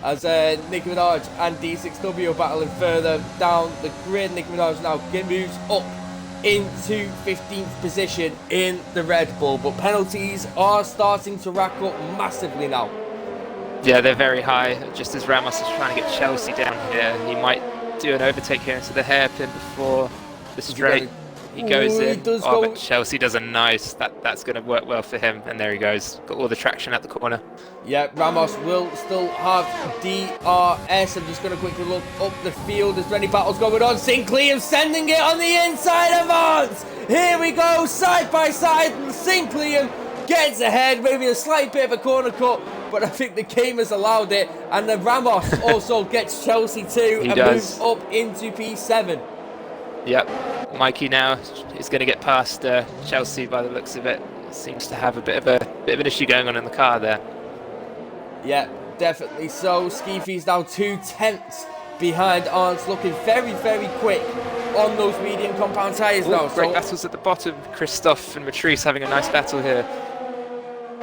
As Nicki Minaj and D6W are battling further down the grid. Nicki Minaj now moves up into 15th position in the Red Bull, but penalties are starting to rack up massively now. Yeah, they're very high. Just as Ramos is trying to get Chelsea down here, he might do an overtake here into the hairpin before the straight. He goes in. But Chelsea does a nice. That's going to work well for him. And there he goes. Got all the traction at the corner. Yeah, Ramos will still have DRS. I'm just going to quickly look up the field. There's many battles going on. Sinclair sending it on the inside of Arns. Here we go, side by side. Sinclair gets ahead. Maybe a slight bit of a corner cut, but I think the game has allowed it. And then Ramos also gets Chelsea too and moves up into P7. Yep, Mikey now is going to get past Chelsea by the looks of it. Seems to have a bit of an issue going on in the car there. Yeah, definitely so. Skeefy's now 2/10 behind Arns, looking very, very quick on those medium compound tyres now. Great battles at the bottom. Christophe and Matrice having a nice battle here.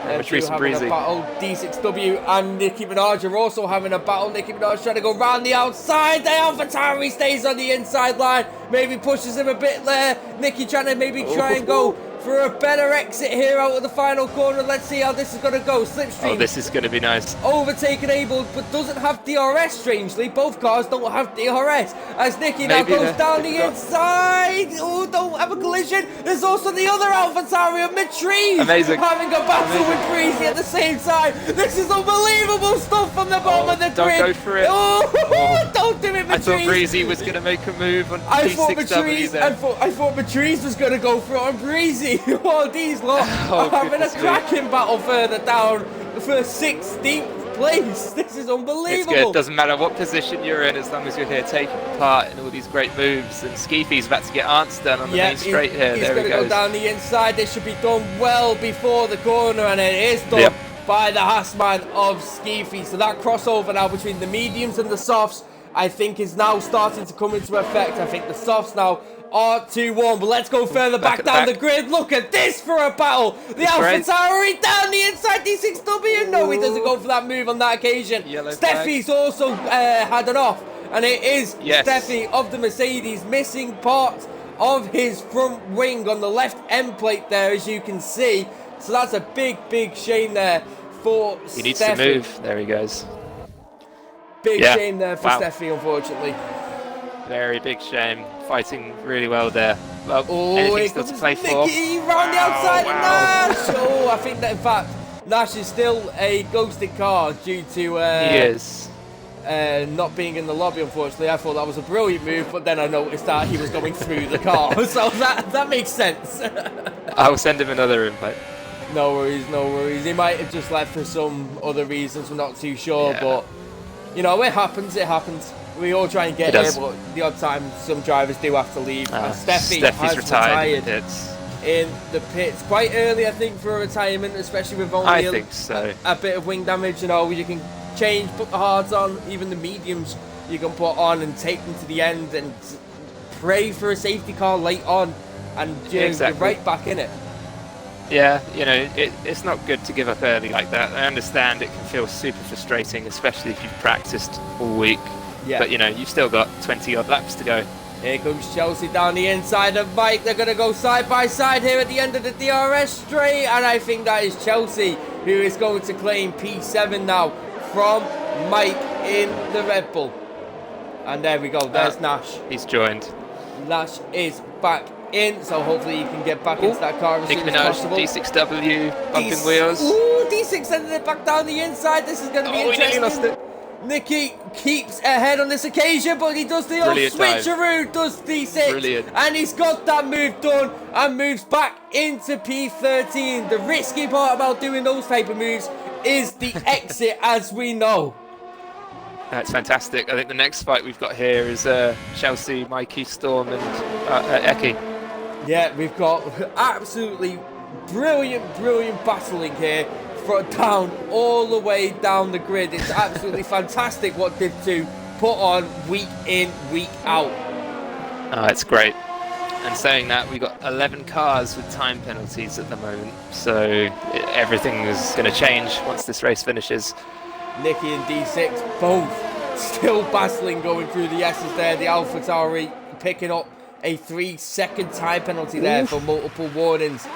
Matrice and Breezy. D6W and Nicki Minaj are also having a battle. Nicki Minaj trying to go round the outside. The AlphaTauri stays on the inside line. Maybe pushes him a bit there. Nicki trying to maybe try and go for a better exit here out of the final corner. Let's see how this is going to go. Slipstream. Oh, this is going to be nice. Overtaken able, but doesn't have DRS, strangely. Both cars don't have DRS. As Nicki now goes down the inside. Oh, don't have a collision. There's also the other AlphaTauri of Matrice. Amazing. Having a battle with Breezy at the same time. This is unbelievable stuff from the bottom of the grid. Don't go for it. Oh, don't do it, Matrice. I thought Breezy was going to make a move on I D6W thought Matrice was going to go for it on Breezy. Oh, these lot are having a cracking battle further down for 16th place. This is unbelievable. It's good. Doesn't matter what position you're in as long as you're here taking part in all these great moves. And Skeefy's about to get Arns done on the main straight here. He's going to go down the inside. This should be done well before the corner, and it is done by the Haasman of Skeefy. So that crossover now between the mediums and the softs, I think, is now starting to come into effect. I think the softs now are 2-1, but let's go further back down the grid. Look at this for a battle. The AlphaTauri down the inside D6W. No, he doesn't go for that move on that occasion. Steffi's also had it off, and it is Steffi of the Mercedes missing part of his front wing on the left end plate there, as you can see. So that's a big, big shame there for Steffi. He needs to move. There he goes. Big shame there for Steffi, unfortunately. Very big shame. Fighting really well there. Well, anything still to play for. Nicki round the outside of Nash. Oh, I think that in fact Nash is still a ghosted car due to he is. Not being in the lobby. Unfortunately, I thought that was a brilliant move, but then I noticed that he was going through the car, so that makes sense. I'll send him another invite. No worries, no worries. He might have just left for some other reasons. We're not too sure, but you know, it happens. It happens. We all try and get here, but the odd time some drivers do have to leave. And Steffi has retired in the pits quite early, I think, for a retirement, especially with only a bit of wing damage. You know, you can change, put the hards on, even the mediums you can put on and take them to the end and pray for a safety car late on, and you're right back in it. Yeah, you know, it's not good to give up early like that. I understand it can feel super frustrating, especially if you've practiced all week. Yeah. But, you know, you've still got 20-odd laps to go. Here comes Chelsea down the inside of Mike. They're going to go side by side here at the end of the DRS straight. And I think that is Chelsea who is going to claim P7 now from Mike in the Red Bull. And there we go. There's Nash. He's joined. Nash is back in. So hopefully you can get back into that car as soon as possible. D6W, bumping wheels. Ooh, D6 sending it back down the inside. This is going to be interesting. He lost it. Nicki keeps ahead on this occasion, but he does the old switcheroo, does D6, and he's got that move done and moves back into P13. The risky part about doing those type of moves is the exit, as we know. That's fantastic. I think the next fight we've got here is Chelsea, Mikey, Storm, and Eki. Yeah, we've got absolutely brilliant battling here down, all the way down the grid. It's absolutely fantastic what Div 2 put on week in, week out. Oh, it's great. And saying that, we got 11 cars with time penalties at the moment, so everything is going to change once this race finishes. Nicky and D6 both still battling going through the S's there. The AlphaTauri picking up a 3-second time penalty there for multiple warnings.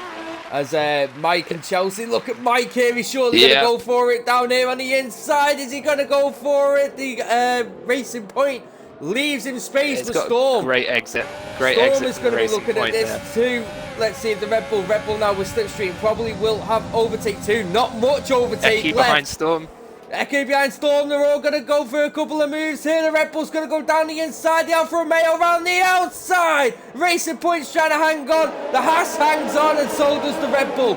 As Mike and Chelsea, look at Mike here, he's surely going to go for it down here on the inside. Is he going to go for it? The Racing Point leaves him space for Storm. Great exit. Storm is going to be looking at this too. Let's see if the Red Bull now with Slipstream probably will have overtake too. Not much overtake left. Behind Storm. Eke behind Storm, they're all going to go for a couple of moves here. The Red Bull's going to go down the inside, the Alfa Romeo around the outside. Racing Point's trying to hang on. The Haas hangs on, and so does the Red Bull.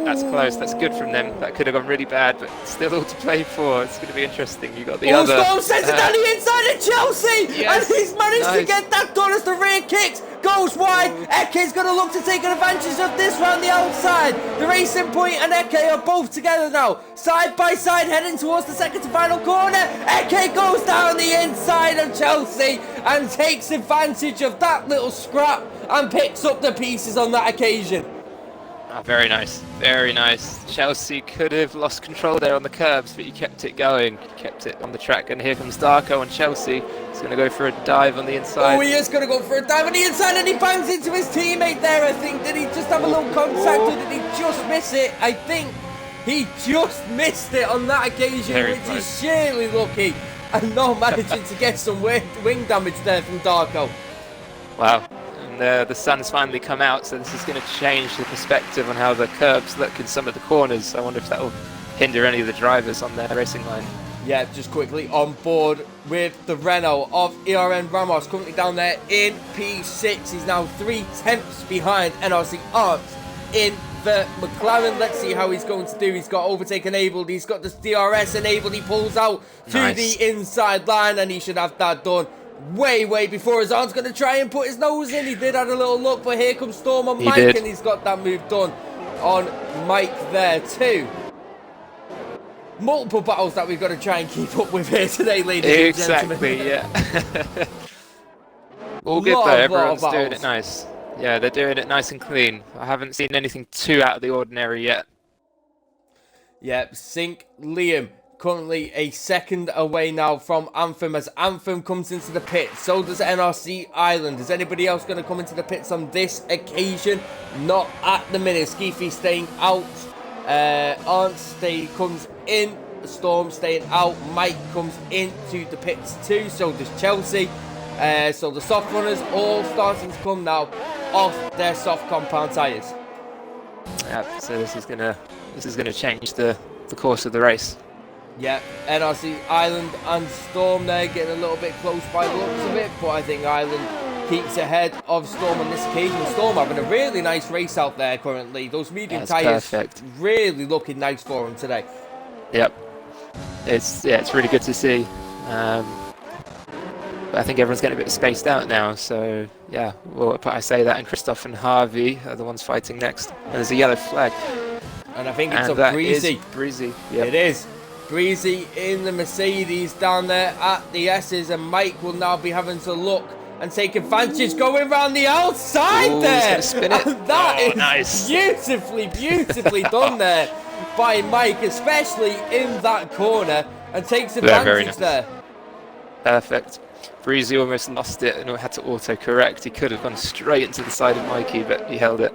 That's close. That's good from them. That could have gone really bad, but still all to play for. It's going to be interesting. You got the other. Storm sends it down the inside of Chelsea, and he's managed to get that done as the rear kicks. Goes wide. Eke's going to look to take advantage of this round the outside. The Racing Point and Eke are both together now, side by side, heading towards the second to final corner. Eke goes down the inside of Chelsea and takes advantage of that little scrap and picks up the pieces on that occasion. Oh, very nice, very nice. Chelsea could have lost control there on the curbs, but you kept it going, kept it on the track. And here comes Darko on Chelsea. He's going to go for a dive on the inside. Oh, he is going to go for a dive on the inside, and he bangs into his teammate there, I think. Did he just have a little contact, or did he just miss it? I think he just missed it on that occasion, which is surely lucky, and not managing to get some wing damage there from Darko. Wow. The sun's finally come out, so this is going to change the perspective on how the curbs look in some of the corners. I wonder if that will hinder any of the drivers on their racing line. Yeah, just quickly on board with the Renault of ERN Ramos, currently down there in P6. He's now 3/10 behind NRC Arts in the McLaren. Let's see how he's going to do. He's got overtake enabled, he's got the DRS enabled, he pulls out to the inside line, and he should have that done way before his arm's going to try and put his nose in. He did have a little look, but here comes Storm on Mike, and he's got that move done on Mike there too. Multiple battles that we've got to try and keep up with here today, ladies and gentlemen. Yeah. All good though, everyone's doing it nice. Yeah, they're doing it nice and clean. I haven't seen anything too out of the ordinary yet. Yep, Sync Liam currently a second away now from Anthem, as Anthem comes into the pit. So does NRC Island. Is anybody else going to come into the pits on this occasion? Not at the minute. Skeefy staying out. Comes in. Storm staying out. Mike comes into the pits too. So does Chelsea. So the soft runners all starting to come now off their soft compound tyres. Yeah, so this is gonna change the course of the race. Yeah, NRC Island and Storm there getting a little bit close by the looks of it, but I think Island keeps ahead of Storm on this occasion. Storm having a really nice race out there currently. Those medium tyres really looking nice for him today. Yep, it's really good to see. But I think everyone's getting a bit spaced out now, so yeah, well, I say that, and Christoph and Harvey are the ones fighting next. And there's a yellow flag. And I think it's a Breezy. Breezy, yeah. It is. Breezy in the Mercedes down there at the S's, and Mike will now be having to look and take advantage, going around the outside there. He's gonna spin it. And that is nice. beautifully done there by Mike, especially in that corner, and takes advantage there. Perfect. Breezy almost lost it and had to auto-correct. He could have gone straight into the side of Mikey, but he held it.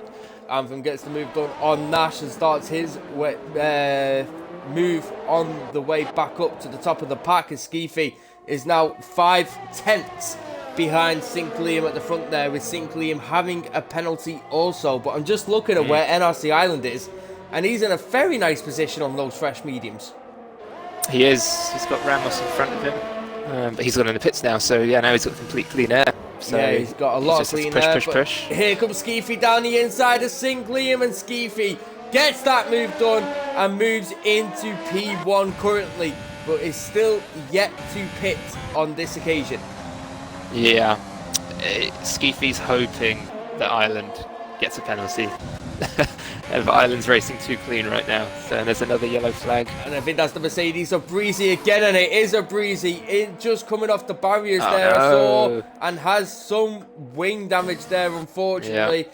Anthem gets the move done on Nash and starts his move on the way back up to the top of the pack, as Skeefy is now 5/10 behind Sync Liam at the front there, with Sync Liam having a penalty also. But I'm just looking at where NRC Island is, and he's in a very nice position on those fresh mediums. He is. He's got Ramos in front of him. But he's gone in the pits now, so yeah, now he's got complete clean air. So yeah, he's got a lot of clean air. Push. Here comes Skeefy down the inside of Sync Liam, and Skeefy gets that move done and moves into P1 currently, but is still yet to pit on this occasion. Yeah, Skeefy's hoping that Ireland gets a penalty. Island's racing too clean right now. So and there's another yellow flag. And I think that's the Mercedes of Breezy again, and it is a Breezy in just coming off the barriers Oh, there, I saw, no. and has some wing damage there, unfortunately,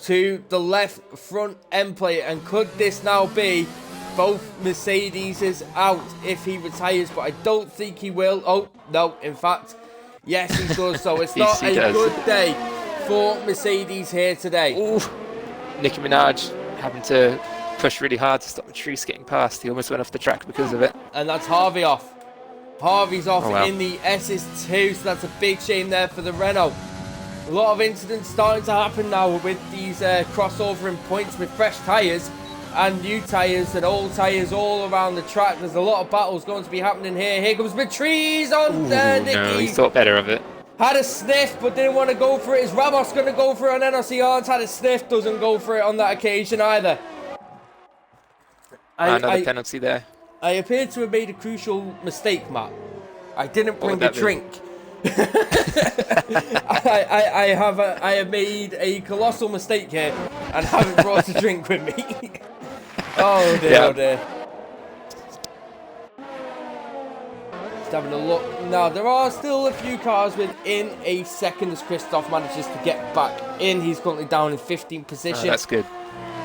to the left front end plate. And could this now be both Mercedes out if he retires? But I don't think he will. Oh, no, in fact, yes, he does. So it's not a good day for Mercedes here today. Ooh. Nicki Minaj having to push really hard to stop the trees getting past. He almost went off the track because of it. And that's Harvey off. Harvey's off wow. in the SS2, so that's a big shame there for the Renault. A lot of incidents starting to happen now with these crossovering points with fresh tyres and new tyres and old tyres all around the track. There's a lot of battles going to be happening here. Here comes Patrice on Nicky. No, he thought better of it. Had a sniff, but didn't want to go for it. Is Ramos going to go for it on NRC Arns? Had a sniff, doesn't go for it on that occasion either. Another penalty there. I appear to have made a crucial mistake, Matt. I didn't bring a drink. I have made a colossal mistake here and haven't brought a drink with me. Oh dear, oh dear. Just having a look. Now, there are still a few cars within a second as Christoph manages to get back in. He's currently down in 15th position. Oh, that's good.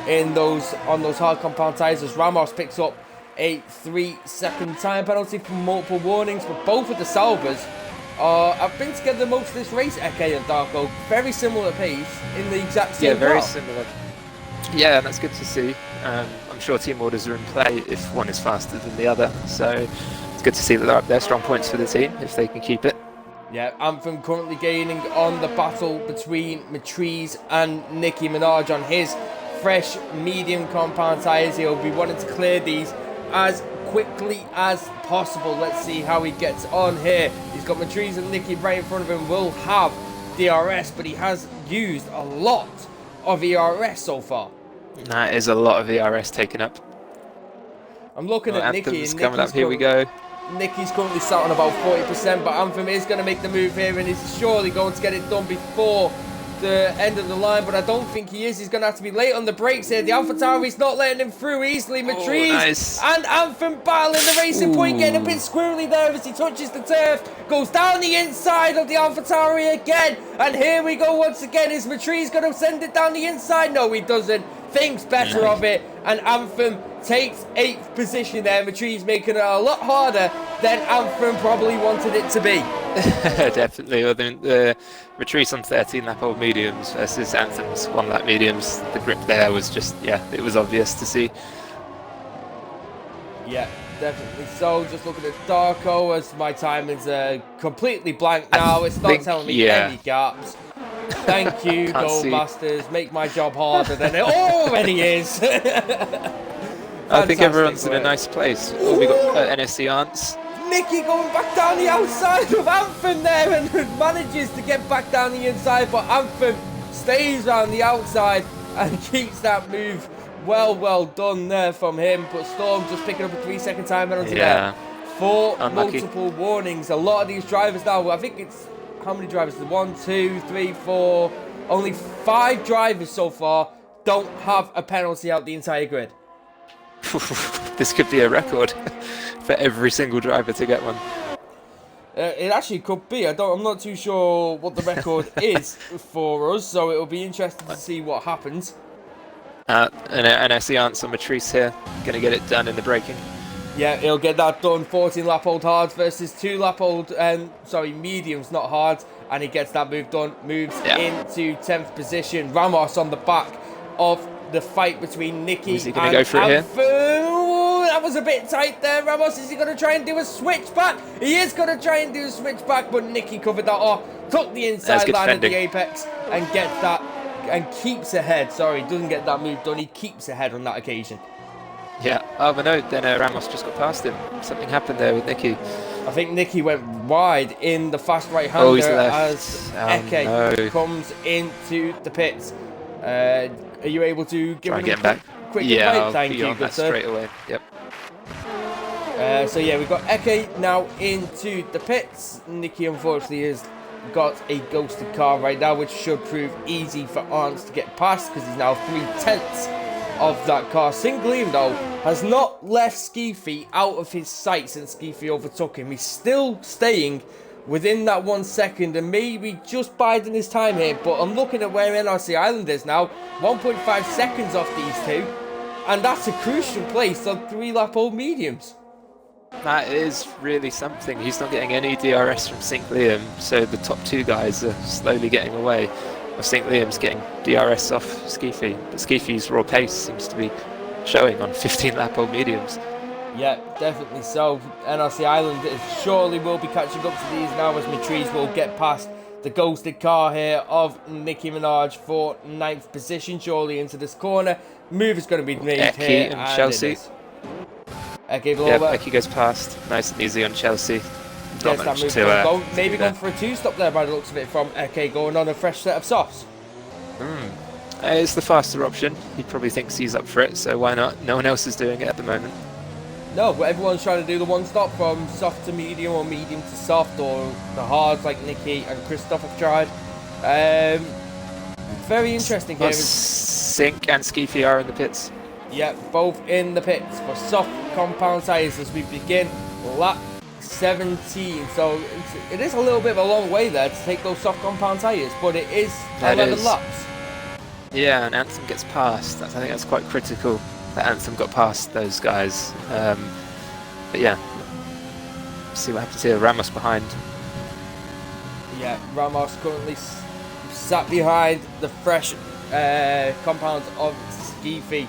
On those hard compound tyres as Ramos picks up a 3-second time penalty for multiple warnings. But both of the Salvers have been together most of this race, Eke and Darko. Very similar pace in the exact same very car. similar. Yeah, and that's good to see. I'm sure team orders are in play if one is faster than the other. So it's good to see that they're up there. Strong points for the team if they can keep it. Yeah, Anthem currently gaining on the battle between Matriz and Nicki Minaj on his fresh medium compound tyres. He'll be wanting to clear these as quickly as possible. Let's see how he gets on here. He's got Matriz and Nicki right in front of him. Will have DRS, but he has used a lot of ERS so far. That is a lot of ERS taken up. I'm looking at Nicki, and coming up. Here we go. Nicki's currently sat on about 40%, but Anthem is going to make the move here and is surely going to get it done before the end of the line, but I don't think he is. He's going to have to be late on the brakes here. The AlphaTauri's not letting him through easily. Matriz and Anthem battling the racing point, getting a bit squirrely there as he touches the turf. Goes down the inside of the AlphaTauri again, and here we go once again. Is Matriz going to send it down the inside? No, he doesn't. Thinks better of it, and Anthem takes 8th position there. Matriz making it a lot harder than Anthem probably wanted it to be. Definitely. I think Matriz on 13-lap-old mediums versus Anthem's 1-lap mediums. The grip there was just, it was obvious to see. Yeah, definitely so. Just looking at Darko as my time is completely blank now. It's not telling me any gaps. Thank you, Goldmasters. Make my job harder than it already is. I think everyone's in a nice place. Oh, we got NSC Arns. Nicki going back down the outside of Anthem there and manages to get back down the inside, but Anthem stays around the outside and keeps that move. Well done there from him, but Storm just picking up a 3-second time penalty there for multiple warnings. A lot of these drivers now, I think it's, how many drivers? 1, 2, 3, 4, only 5 drivers so far don't have a penalty out the entire grid. This could be a record for every single driver to get one. It actually could be. I'm not too sure what the record is for us, so it'll be interesting to see what happens. And NSC answer Matrice here, going to get it done in the braking. Yeah, he'll get that done. 14-lap-old hards versus 2-lap-old, mediums, not hards, and he gets that move done. Moves into 10th position. Ramos on the back of the fight between Nicki and Anthem. Go for it here? Ooh, that was a bit tight there. Ramos, is he going to try and do a switchback? He is going to try and do a switchback, but Nicki covered that off, took the inside line at the apex, and gets that, and keeps ahead. Sorry, doesn't get that move done. He keeps ahead on that occasion. Yeah, but no, then Ramos just got past him. Something happened there with Nicki. I think Nicki went wide in the fast right-hander as Eke comes into the pits. Are you able to give him a quick invite? Thank you, good sir. Straight away. Yep. So yeah, we've got Eke now into the pits. Nicki unfortunately is got a ghosted car right now, which should prove easy for Arns to get past, because he's now 3/10 of that car. Sinclair, though, has not left Skeefy out of his sight since Skeefy overtook him. He's still staying within that 1 second and maybe just biding his time here, but I'm looking at where NRC Island is now, 1.5 seconds off these two, and that's a crucial place on 3-lap-old mediums. That is really something. He's not getting any DRS from St. Liam, so the top two guys are slowly getting away. St. Liam's getting DRS off Skeefy, but Skeefy's raw pace seems to be showing on 15-lap-old mediums. Yeah, definitely so. NRC Island surely will be catching up to these now as Matrice will get past the ghosted car here of Nicki Minaj for 9th position, surely into this corner. Move is going to be made Eki here. and Chelsea. Eki goes past, nice and easy on Chelsea. Gets that move maybe going for a two-stop there by the looks of it from Eke, going on a fresh set of softs. It's the faster option. He probably thinks he's up for it, so why not? No one else is doing it at the moment. No, but everyone's trying to do the one-stop from soft to medium or medium to soft, or the hards like Nikki and Christoph have tried. Very interesting here. Sink and Skeefy are in the pits. Yeah, both in the pits for soft compound tyres as we begin lap 17. So it is a little bit of a long way there to take those soft compound tyres, but it is 11 laps. Yeah, and Anthem gets past. I think that's quite critical that Anthem got past those guys. But yeah, see what happens here. Ramos behind. Yeah, Ramos currently sat behind the fresh compounds of Skeefy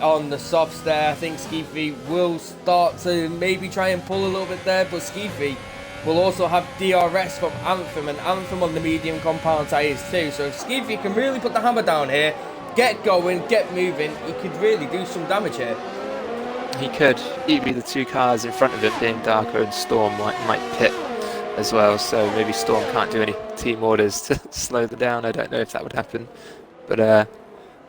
on the softs there. I think Skeefy will start to maybe try and pull a little bit there, but Skeefy will also have DRS from Anthem, and Anthem on the medium compound tyres too. So if Skeefy can really put the hammer down here, get going, get moving, he could really do some damage here. He could. Even the two cars in front of him, being Darko and Storm, might pit as well. So maybe Storm can't do any team orders to slow them down. I don't know if that would happen, but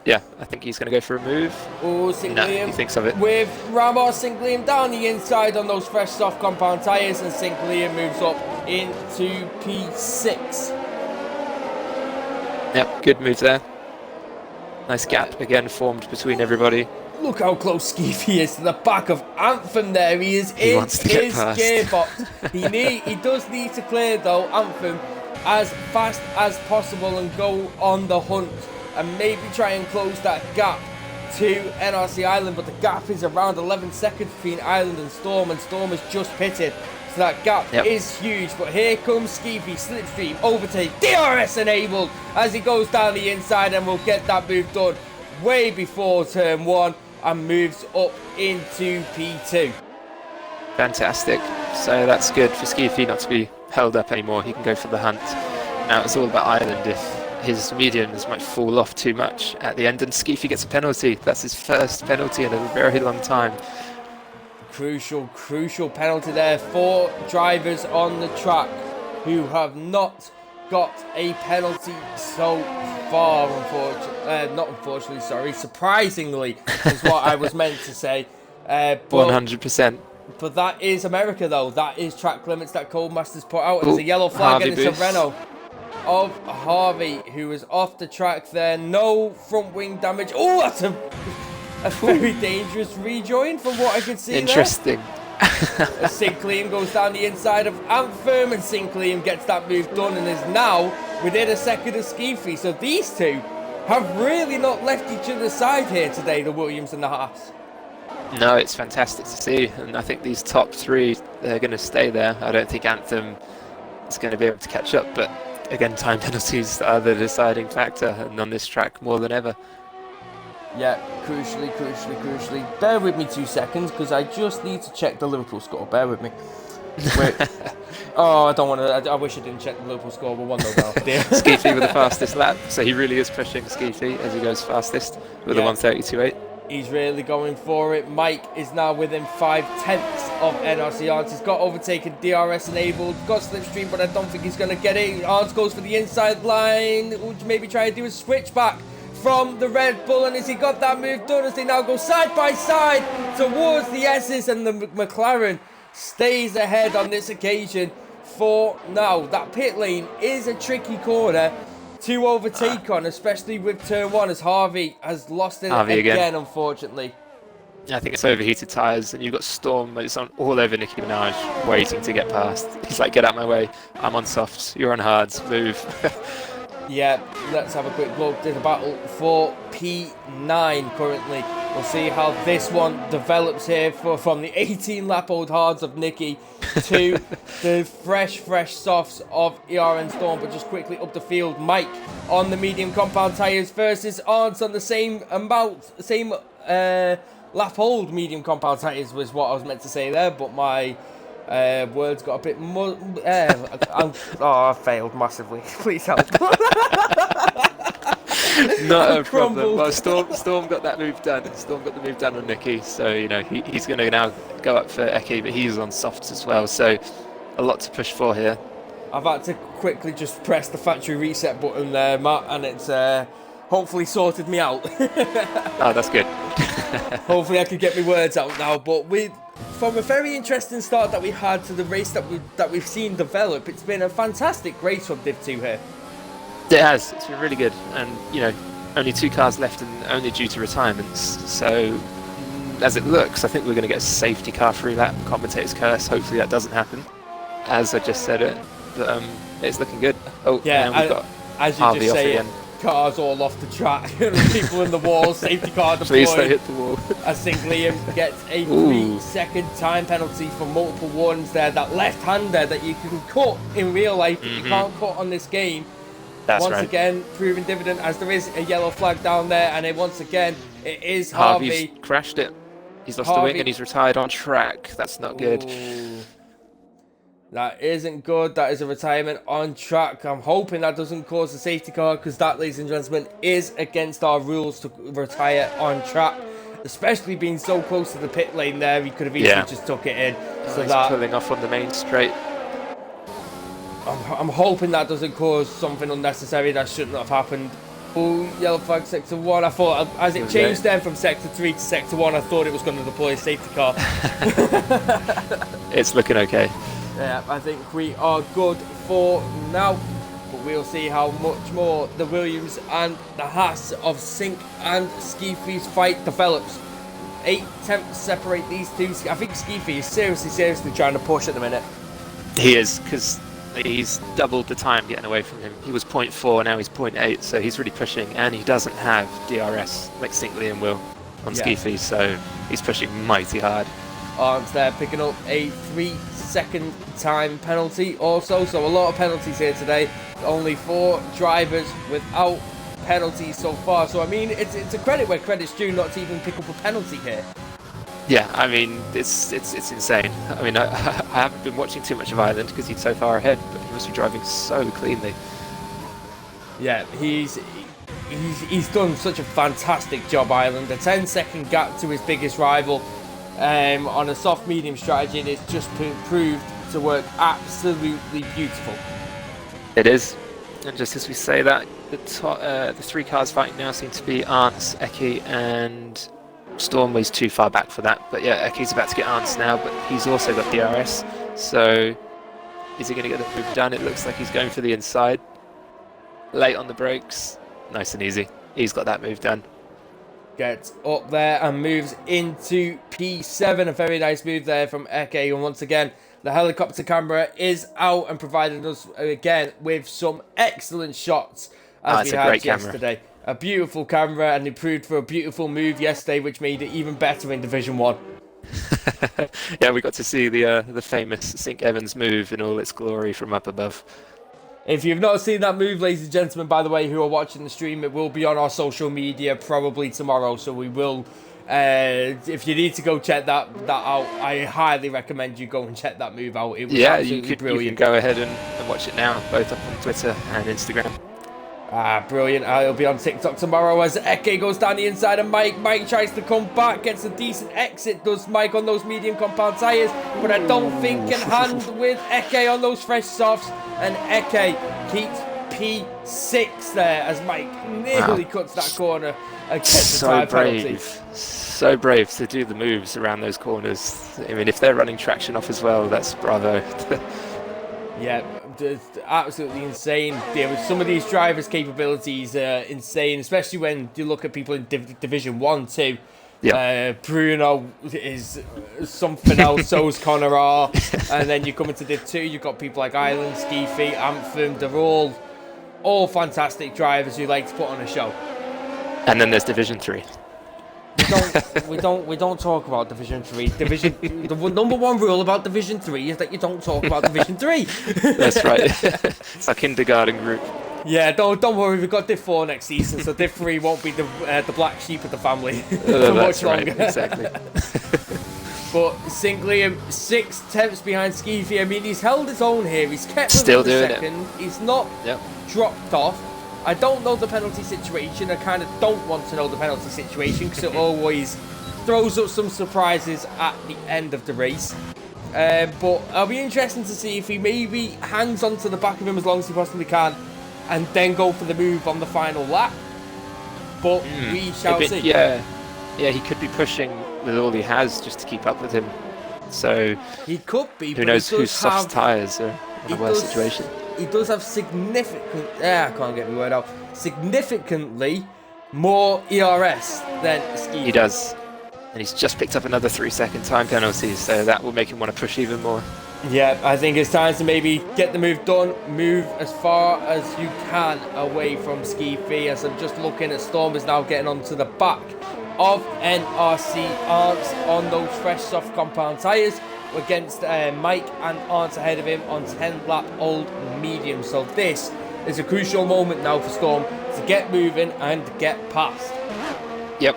yeah, I think he's going to go for a move. Oh, no, he thinks of it. With Ramos, St. Liam down the inside on those fresh soft compound tyres, and St. Liam moves up into P6. Yep, good move there. Nice gap again formed between everybody. Look how close Skeefy is to the back of Anthem there. He is in his gearbox. He does need to clear, though, Anthem as fast as possible and go on the hunt and maybe try and close that gap to NRC Island, but the gap is around 11 seconds between Island and Storm has just pitted, so that gap is huge. But here comes Skeefy, slipstream, overtake, DRS enabled as he goes down the inside, and will get that move done way before turn 1 and moves up into P2. Fantastic. So that's good for Skeefy not to be held up anymore. He can go for the hunt. Now it's all about Island. If his mediums might fall off too much at the end, and Skeefy gets a penalty. That's his first penalty in a very long time. Crucial penalty there for drivers on the track who have not got a penalty so far, surprisingly is what I was meant to say. 100%. But that is America, though. That is track limits that Codemasters put out. There's a yellow flag, and it's a Renault of Harvey, who is off the track there. No front wing damage. Oh, that's a very dangerous rejoin from what I could see. Interesting. As St. Liam goes down the inside of Anthem, and St. Liam gets that move done and is now within a second of Skeefy. So these two have really not left each other's side here today, the Williams and the Haas. No, it's fantastic to see, and I think these top three, they're going to stay there. I don't think Anthem is going to be able to catch up, but again, time penalties are the deciding factor, and on this track more than ever. Yeah, crucially. Bear with me 2 seconds, because I just need to check the Liverpool score. Bear with me. Wait. Oh, I don't want to. I wish I didn't check the Liverpool score. We're 1-0 down. Skeefy with the fastest lap, so he really is pushing Skeefy as he goes fastest with a 1:32.8. He's really going for it. Mike is now within 5/10 of NRC Arns. He's got overtaken, DRS enabled, got slipstream, but I don't think he's going to get it. Arns goes for the inside line. Would maybe try to do a switchback from the Red Bull, and has he got that move done as they now go side by side towards the S's, and the McLaren stays ahead on this occasion for now. That pit lane is a tricky corner to overtake on, especially with turn 1, as Harvey has lost it again, unfortunately. I think it's overheated tyres, and you've got Storm. It's on all over Nicki Minaj, waiting to get past. He's like, get out my way. I'm on softs. You're on hards. Move. Yeah, let's have a quick look at the battle for P9 currently. We'll see how this one develops here from the 18-lap-old hards of Nicky to the fresh softs of ERN Storm. But just quickly up the field, Mike on the medium compound tyres versus Arndt on the same lap-old medium compound tyres was what I was meant to say there, but my words got a bit more. I failed massively. Please help. Not a problem. Well, Storm got that move done. Storm got the move done on Nicky, so you know he's going to now go up for Eki, but he's on softs as well. So a lot to push for here. I've had to quickly just press the factory reset button there, Matt, and it's hopefully sorted me out. Oh, that's good. Hopefully I can get my words out now. But from a very interesting start that we had to the race that we've seen develop, it's been a fantastic race from Div 2 here. It has. It's been really good, and you know, only 2 cars left, and only due to retirements. So, as it looks, I think we're going to get a safety car through that commentator's curse. Hopefully, that doesn't happen, as I just said it. But it's looking good. Oh, yeah, we've got as you Harvey just say, again. Cars all off the track, people in the wall, safety car deployed. Please don't hit the wall. I think Liam gets a 3-second time penalty for multiple ones there. That left-hander that you can cut in real life, but you can't cut on this game. That's once right. again, proving dividend, as there is a yellow flag down there, and then once again, it is Harvey. Harvey's crashed it. He's lost the wing and he's retired on track. That's not good. That isn't good. That is a retirement on track. I'm hoping that doesn't cause a safety car, because that, ladies and gentlemen, is against our rules to retire on track. Especially being so close to the pit lane there, he could have easily just took it in. So he's pulling off on the main straight. I'm hoping that doesn't cause something unnecessary that shouldn't have happened. Oh, yellow flag sector 1. I thought, as it changed then from sector 3 to sector 1, I thought it was going to deploy a safety car. It's looking okay. Yeah, I think we are good for now. But we'll see how much more the Williams and the Haas of Sink and Skeefy's fight develops. 8 attempts to separate these two. I think Skeefy is seriously trying to push at the minute. He is, because he's doubled the time getting away from him. He was 0.4, now he's 0.8, so he's really pushing, and he doesn't have DRS like Sinkley and Will on Skeefy, so he's pushing mighty hard. Arndt's there picking up a 3-second time penalty also, so a lot of penalties here today. Only 4 drivers without penalties so far, so I mean it's a credit where credit's due not to even pick up a penalty here. Yeah, I mean, it's insane. I mean, I haven't been watching too much of Ireland because he's so far ahead, but he must be driving so cleanly. Yeah, he's done such a fantastic job, Ireland. A 10-second gap to his biggest rival on a soft-medium strategy, and it's just proved to work absolutely beautiful. It is. And just as we say that, the 3 cars fighting now seem to be Arndt's, Eki, and Stormway's too far back for that. But yeah, Eki's about to get Arndt's now, but he's also got DRS. So is he going to get the move done? It looks like he's going for the inside. Late on the brakes. Nice and easy. He's got that move done. Gets up there and moves into P7. A very nice move there from Eke. And once again, the helicopter camera is out and provided us again with some excellent shots as we had yesterday. A beautiful camera, and improved for a beautiful move yesterday, which made it even better in Division 1. Yeah, we got to see the famous Sink Evans move in all its glory from up above. If you've not seen that move, ladies and gentlemen, by the way, who are watching the stream, it will be on our social media probably tomorrow, so we will, if you need to go check that out, I highly recommend you go and check that move out. It was absolutely brilliant. You can go ahead and watch it now, both up on Twitter and Instagram. Brilliant. It'll be on TikTok tomorrow as Eke goes down the inside of Mike. Mike tries to come back, gets a decent exit, does Mike on those medium compound tyres, but I don't think can hand with Eke on those fresh softs, and Eke keeps P6 there as Mike nearly cuts that corner and gets the time penalty. So brave to do the moves around those corners. I mean, if they're running traction off as well, that's bravo. Yeah, just absolutely insane. Some of these drivers' capabilities are insane, especially when you look at people in Division 1 too. Yeah. Bruno is something else, so is Connor R. And then you come into Div 2, you've got people like Island, Skeefy, Anthem. They're all fantastic drivers who like to put on a show. And then there's Division 3. We don't talk about Division 3. The number one rule about Division 3 is that you don't talk about Division 3. That's right. It's our kindergarten group. Yeah, don't worry. We've got Div 4 next season, so Div 3 won't be the black sheep of the family for much longer. Right, exactly. But St. Liam 6/10 behind Skeefy. I mean, he's held his own here. He's kept Still doing second. He's not dropped off. I don't know the penalty situation. I kind of don't want to know the penalty situation because it always throws up some surprises at the end of the race. But it'll be interesting to see if he maybe hangs on to the back of him as long as he possibly can and then go for the move on the final lap. But we shall see. Yeah, he could be pushing with all he has just to keep up with him. So he could be. Who knows whose soft tyres are in a worse situation. He does have I can't get my word out. Significantly more ERS than Ski. He does. And he's just picked up another 3-second time penalty, so that will make him want to push even more. Yeah, I think it's time to maybe get the move done. Move as far as you can away from Skeefy. As I'm just looking at Storm is now getting onto the back of NRC Arts on those fresh soft compound tyres against Mike and Arndt ahead of him on 10-lap old medium. So this is a crucial moment now for Storm to get moving and get past. Yep.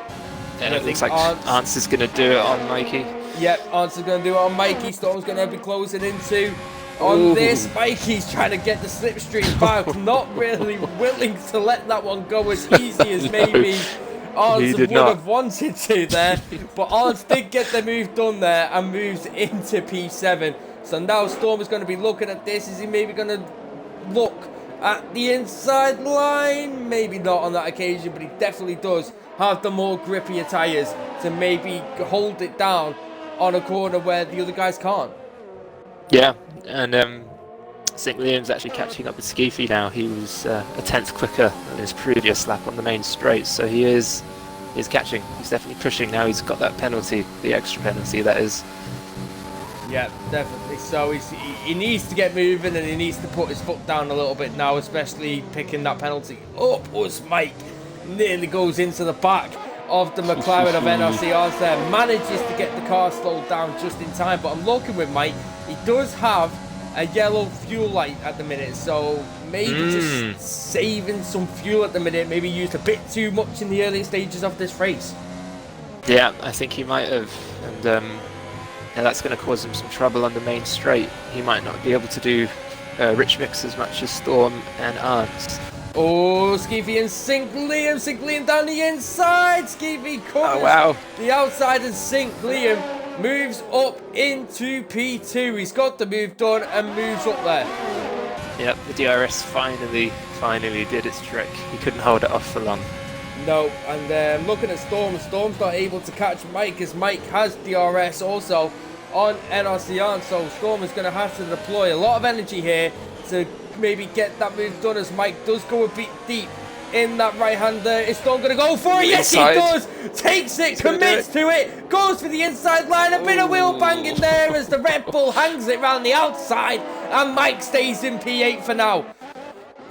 And it looks like Arndt is going to do it on Mikey. Yep, Arndt is going to do it on Mikey. Storm's going to be closing into on this. Mikey's trying to get the slipstream back. Not really willing to let that one go as easy as maybe Arndt would have wanted to there, but Arndt did get the move done there and moves into P7. So now Storm is going to be looking at this. Is he maybe going to look at the inside line? Maybe not on that occasion, but he definitely does have the more grippier tyres to maybe hold it down on a corner where the other guys can't. Yeah, and St. Liam's actually catching up with Skeefy now. He was a tenth quicker than his previous lap on the main straight, so he is catching. He's definitely pushing now. He's got that penalty, the extra penalty that is. Yeah, definitely. So he needs to get moving and he needs to put his foot down a little bit now, especially picking that penalty up. Us Mike nearly goes into the back of the McLaren of NRC Arts there, manages to get the car slowed down just in time. But I'm looking with Mike. He does have a yellow fuel light at the minute, so maybe just saving some fuel at the minute. Maybe used a bit too much in the early stages of this race. Yeah, I think he might have, and that's going to cause him some trouble on the main straight. He might not be able to do rich mix as much as Storm and Arndt. Oh, Skeefy and St. Liam down the inside. Skeefy covers the outside and St. Liam moves up into P2. He's got the move done and moves up there. Yep, the DRS finally did its trick. He couldn't hold it off for long. No, and looking at Storm, Storm's not able to catch Mike as Mike has DRS also on NRC Arndt, so Storm is going to have to deploy a lot of energy here to maybe get that move done as Mike does go a bit deep in that right-hander. Is Storm going to go for it? Yes, he does! Takes it, commits to it, goes for the inside line, a bit of wheel banging there as the Red Bull hangs it round the outside, and Mike stays in P8 for now.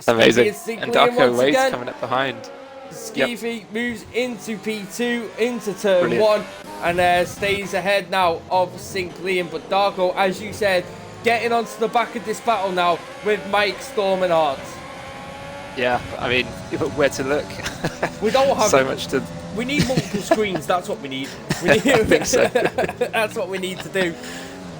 Amazing. And Darko Wade's coming up behind. Skeefy moves into P2, into turn 1, and stays ahead now of St. Liam. But Darko, as you said, getting onto the back of this battle now with Mike, Storm and Arndt. Yeah, I mean, where to look? We don't have so much to. We need multiple screens. That's what we need. I think so. That's what we need to do.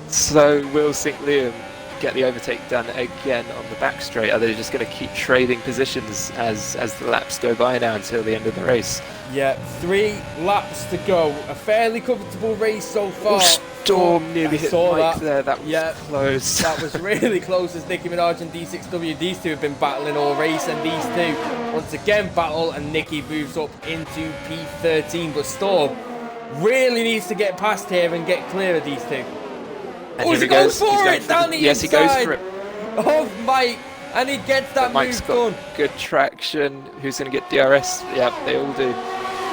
So will St. Liam get the overtake done again on the back straight? Are they just going to keep trading positions as the laps go by now until the end of the race? Yeah, 3 laps to go. A fairly comfortable race so far. Storm nearly hit Mike there. That was close. That was really close as Nicki Minaj and D6W. These two have been battling all race, and these two once again battle, and Nicki moves up into P13. But Storm really needs to get past here and get clear of these two. And he goes for it down the inside. Yes, he goes for it. of Mike, and he gets that Mike's move got done. good traction. Who's going to get DRS? Yep, they all do.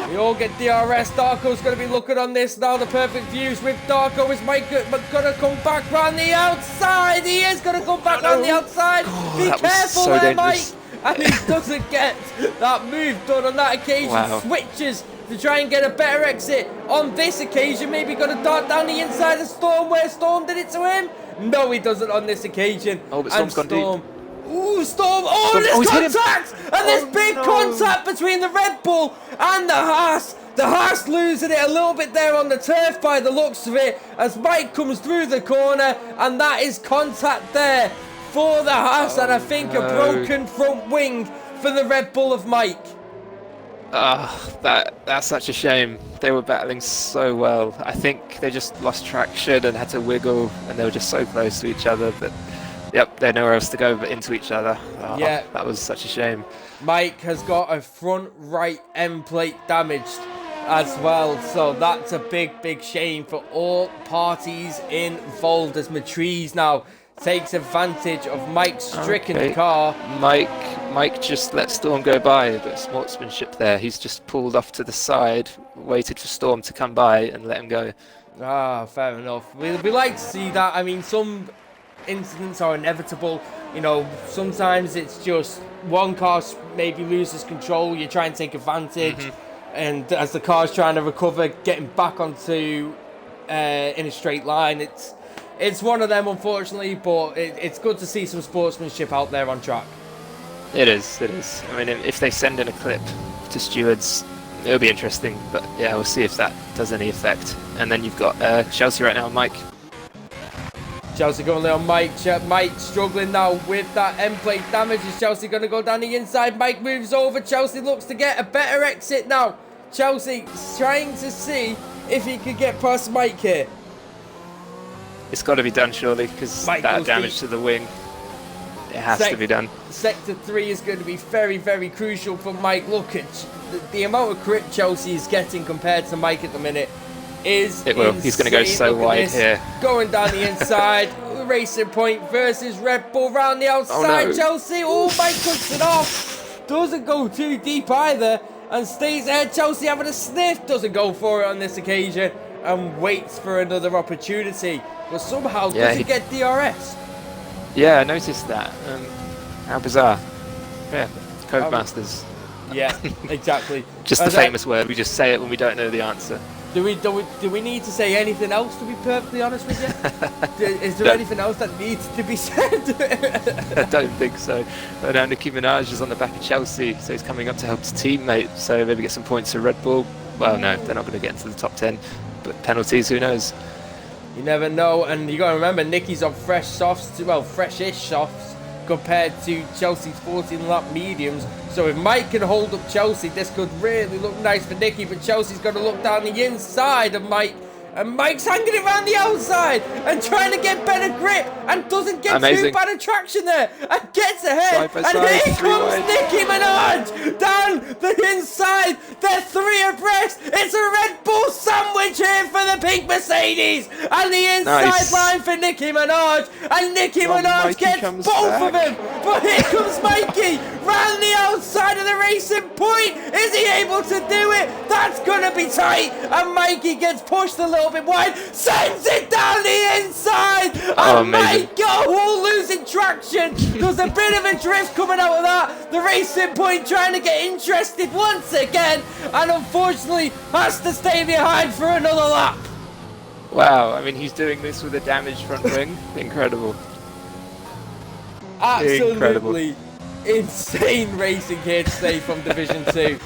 We all get DRS. Darko's going to be looking on this now. The perfect views with Darko. Is Mike going to come back round the outside? He is going to come back round the outside. Be careful so there, dangerous. Mike. And he doesn't get that move done on that occasion. Wow. Switches to try and get a better exit. On this occasion, maybe going to dart down the inside of Storm, where Storm did it to him. No, he doesn't on this occasion. Oh, but Storm's gone deep. Ooh, Storm! Oh, there's contact! And there's big contact between the Red Bull and the Haas. The Haas losing it a little bit there on the turf by the looks of it as Mike comes through the corner, and that is contact there for the Haas, and I think a broken front wing for the Red Bull of Mike. That's such a shame. They were battling so well. I think they just lost traction and had to wiggle, and they were just so close to each other. But yep, they had nowhere else to go but into each other. Yeah, that was such a shame. Mike has got a front right end plate damaged as well, so that's a big shame for all parties involved as Matriz now takes advantage of Mike's stricken car. Mike just let Storm go by, a bit of sportsmanship there. He's just pulled off to the side, waited for Storm to come by and let him go. Fair enough. We like to see that. I mean, some incidents are inevitable. You know, sometimes it's just one car maybe loses control, you try and take advantage, and as the car's trying to recover, getting back onto in a straight line, it's one of them, unfortunately, but it's good to see some sportsmanship out there on track. It is. I mean, if they send in a clip to stewards, it'll be interesting, but yeah, we'll see if that does any effect. And then you've got Chelsea right now, Mike. Chelsea going there on Mike. Mike struggling now with that end plate damage. Is Chelsea going to go down the inside? Mike moves over. Chelsea looks to get a better exit now. Chelsea trying to see if he could get past Mike here. It's got to be done, surely, because that damage to the wing, it has to be done. Sector 3 is going to be very crucial for Mike. Look at the amount of grip Chelsea is getting compared to Mike at the minute. He's going to go so wide here. Going down the inside. Racing Point versus Red Bull round the outside. No. Chelsea. Mike cuts it off. Doesn't go too deep either and stays ahead. Chelsea having a sniff. Doesn't go for it on this occasion and waits for another opportunity. But somehow doesn't get DRS. Yeah, I noticed that. How bizarre. Yeah, Codemasters. Yeah, exactly. Just the famous word. We just say it when we don't know the answer. Do we need to say anything else, to be perfectly honest with you? Is there anything else that needs to be said? I don't think so. But now Nicki Minaj is on the back of Chelsea, so he's coming up to help his teammate, so maybe get some points for Red Bull. Well, no, they're not going to get into the top 10, but penalties, who knows? You never know, and you got to remember, Nicki's on fresh softs, well, freshish softs, compared to Chelsea's 14-lap mediums. So if Mike can hold up Chelsea, this could really look nice for Nicky, but Chelsea's got to look down the inside of Mike, and Mike's hanging it around the outside and trying to get better grip and doesn't get too bad a traction there and gets ahead. And here comes Nicki Minaj down the inside. They're 3 abreast. It's a Red Bull sandwich here for the pink Mercedes and the inside line for Nicki Minaj, and Nicki Minaj gets both of them. But here comes Mikey round the outside of the Racing Point. Is he able to do it? That's gonna be tight, and Mikey gets pushed a little bit wide, sends it down the inside, and Mike losing traction. There's a bit of a drift coming out of that. The Racing Point trying to get interested once again, and unfortunately has to stay behind for another lap. Wow, I mean, he's doing this with a damaged front wing. Incredible. Absolutely insane racing here today from Division 2.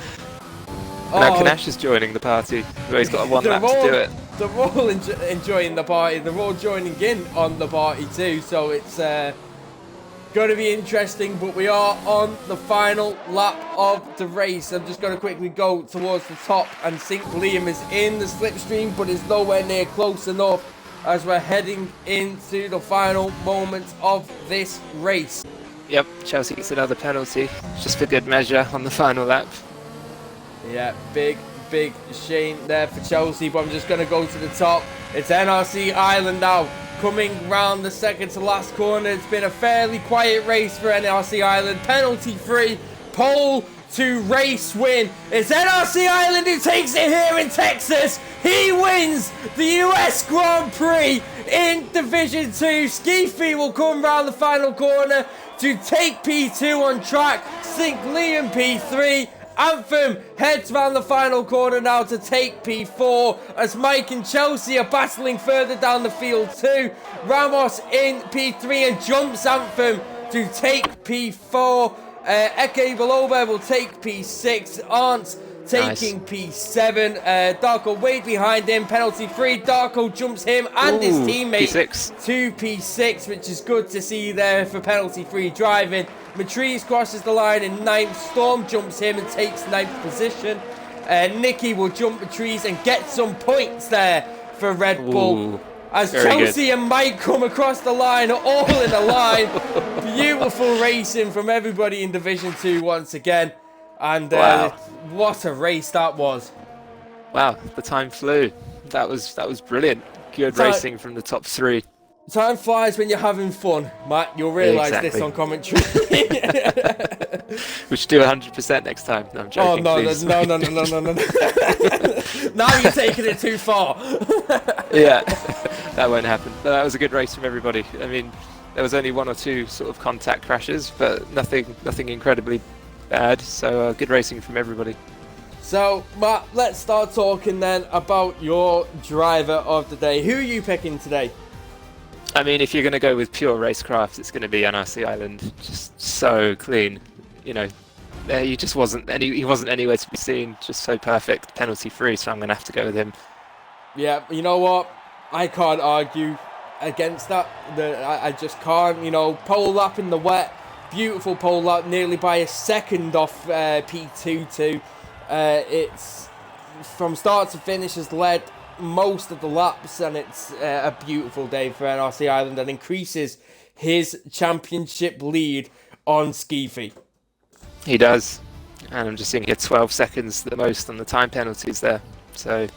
Now Kanash is joining the party. He's got one lap to do it. They're all enjoying the party. They're all joining in on the party too. So it's going to be interesting. But we are on the final lap of the race. I'm just going to quickly go towards the top and think Liam is in the slipstream, but is nowhere near close enough as we're heading into the final moments of this race. Yep, Chelsea gets another penalty, just for good measure on the final lap. Yeah, big shame there for Chelsea, but I'm just going to go to the top. It's NRC Island now, coming round the second to last corner. It's been a fairly quiet race for NRC Ireland. Penalty free, pole to race win. It's NRC Ireland who takes it here in Texas. He wins the US Grand Prix in Division 2. Skeefy will come round the final corner to take P2 on track. Sink Liam P3. Anthem heads round the final corner now to take P4 as Mike and Chelsea are battling further down the field too. Ramos in P3 and jumps Anthem to take P4. Eke Valoba will take P6. Arndt taking P7. Darko way behind him. Penalty free. Darko jumps him and his teammate P6. to P6, which is good to see there for penalty free driving. Matrice crosses the line in 9th. Storm jumps him and takes 9th position. Nicky will jump Matrice and get some points there for Red Bull. As Chelsea and Mike come across the line, all in a line. Beautiful racing from everybody in Division 2 once again. And what a race that was. Wow, the time flew. That was brilliant. Good racing from the top 3. Time flies when you're having fun, Matt. You'll realise this on commentary. We should do 100% next time. No, I'm joking. Oh, no. Now you're taking it too far. Yeah, that won't happen. But that was a good race from everybody. I mean, there was only 1 or 2 sort of contact crashes, but nothing incredibly bad. So good racing from everybody. So, Matt, let's start talking then about your driver of the day. Who are you picking today? I mean, if you're going to go with pure racecraft, it's going to be NRC Island. Just so clean, you know. He just wasn't anywhere to be seen. Just so perfect, penalty free. So I'm going to have to go with him. Yeah, you know what? I can't argue against that. I just can't. You know, pole lap in the wet, beautiful pole lap, nearly by a second off P2 too. It's from start to finish has led most of the laps, and it's a beautiful day for NRC Ireland and increases his championship lead on Skeefy. He does, and I'm just seeing here 12 seconds the most on the time penalties there, so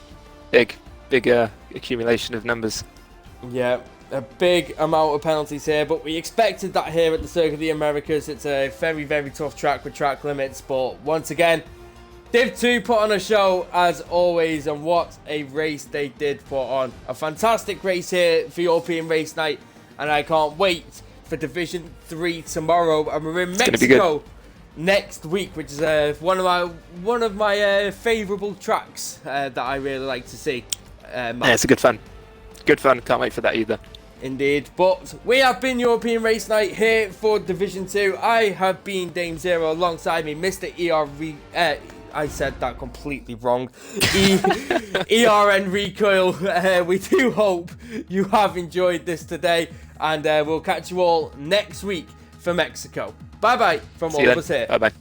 big accumulation of numbers. Yeah, a big amount of penalties here, but we expected that here at the Circuit of the Americas. It's a very tough track with track limits, but once again, Div 2 put on a show as always, and what a race they did put on. A fantastic race here for European Race Night, and I can't wait for Division 3 tomorrow. And we're in Mexico next week, which is one of my favourable tracks that I really like to see. Yeah, it's a good fun. Can't wait for that either. Indeed. But we have been European Race Night here for Division 2. I have been Dame Zero, alongside me Mr. I said that completely wrong. ERN Recoil. We do hope you have enjoyed this today, and we'll catch you all next week for Mexico. Bye bye from all of us here. Bye bye.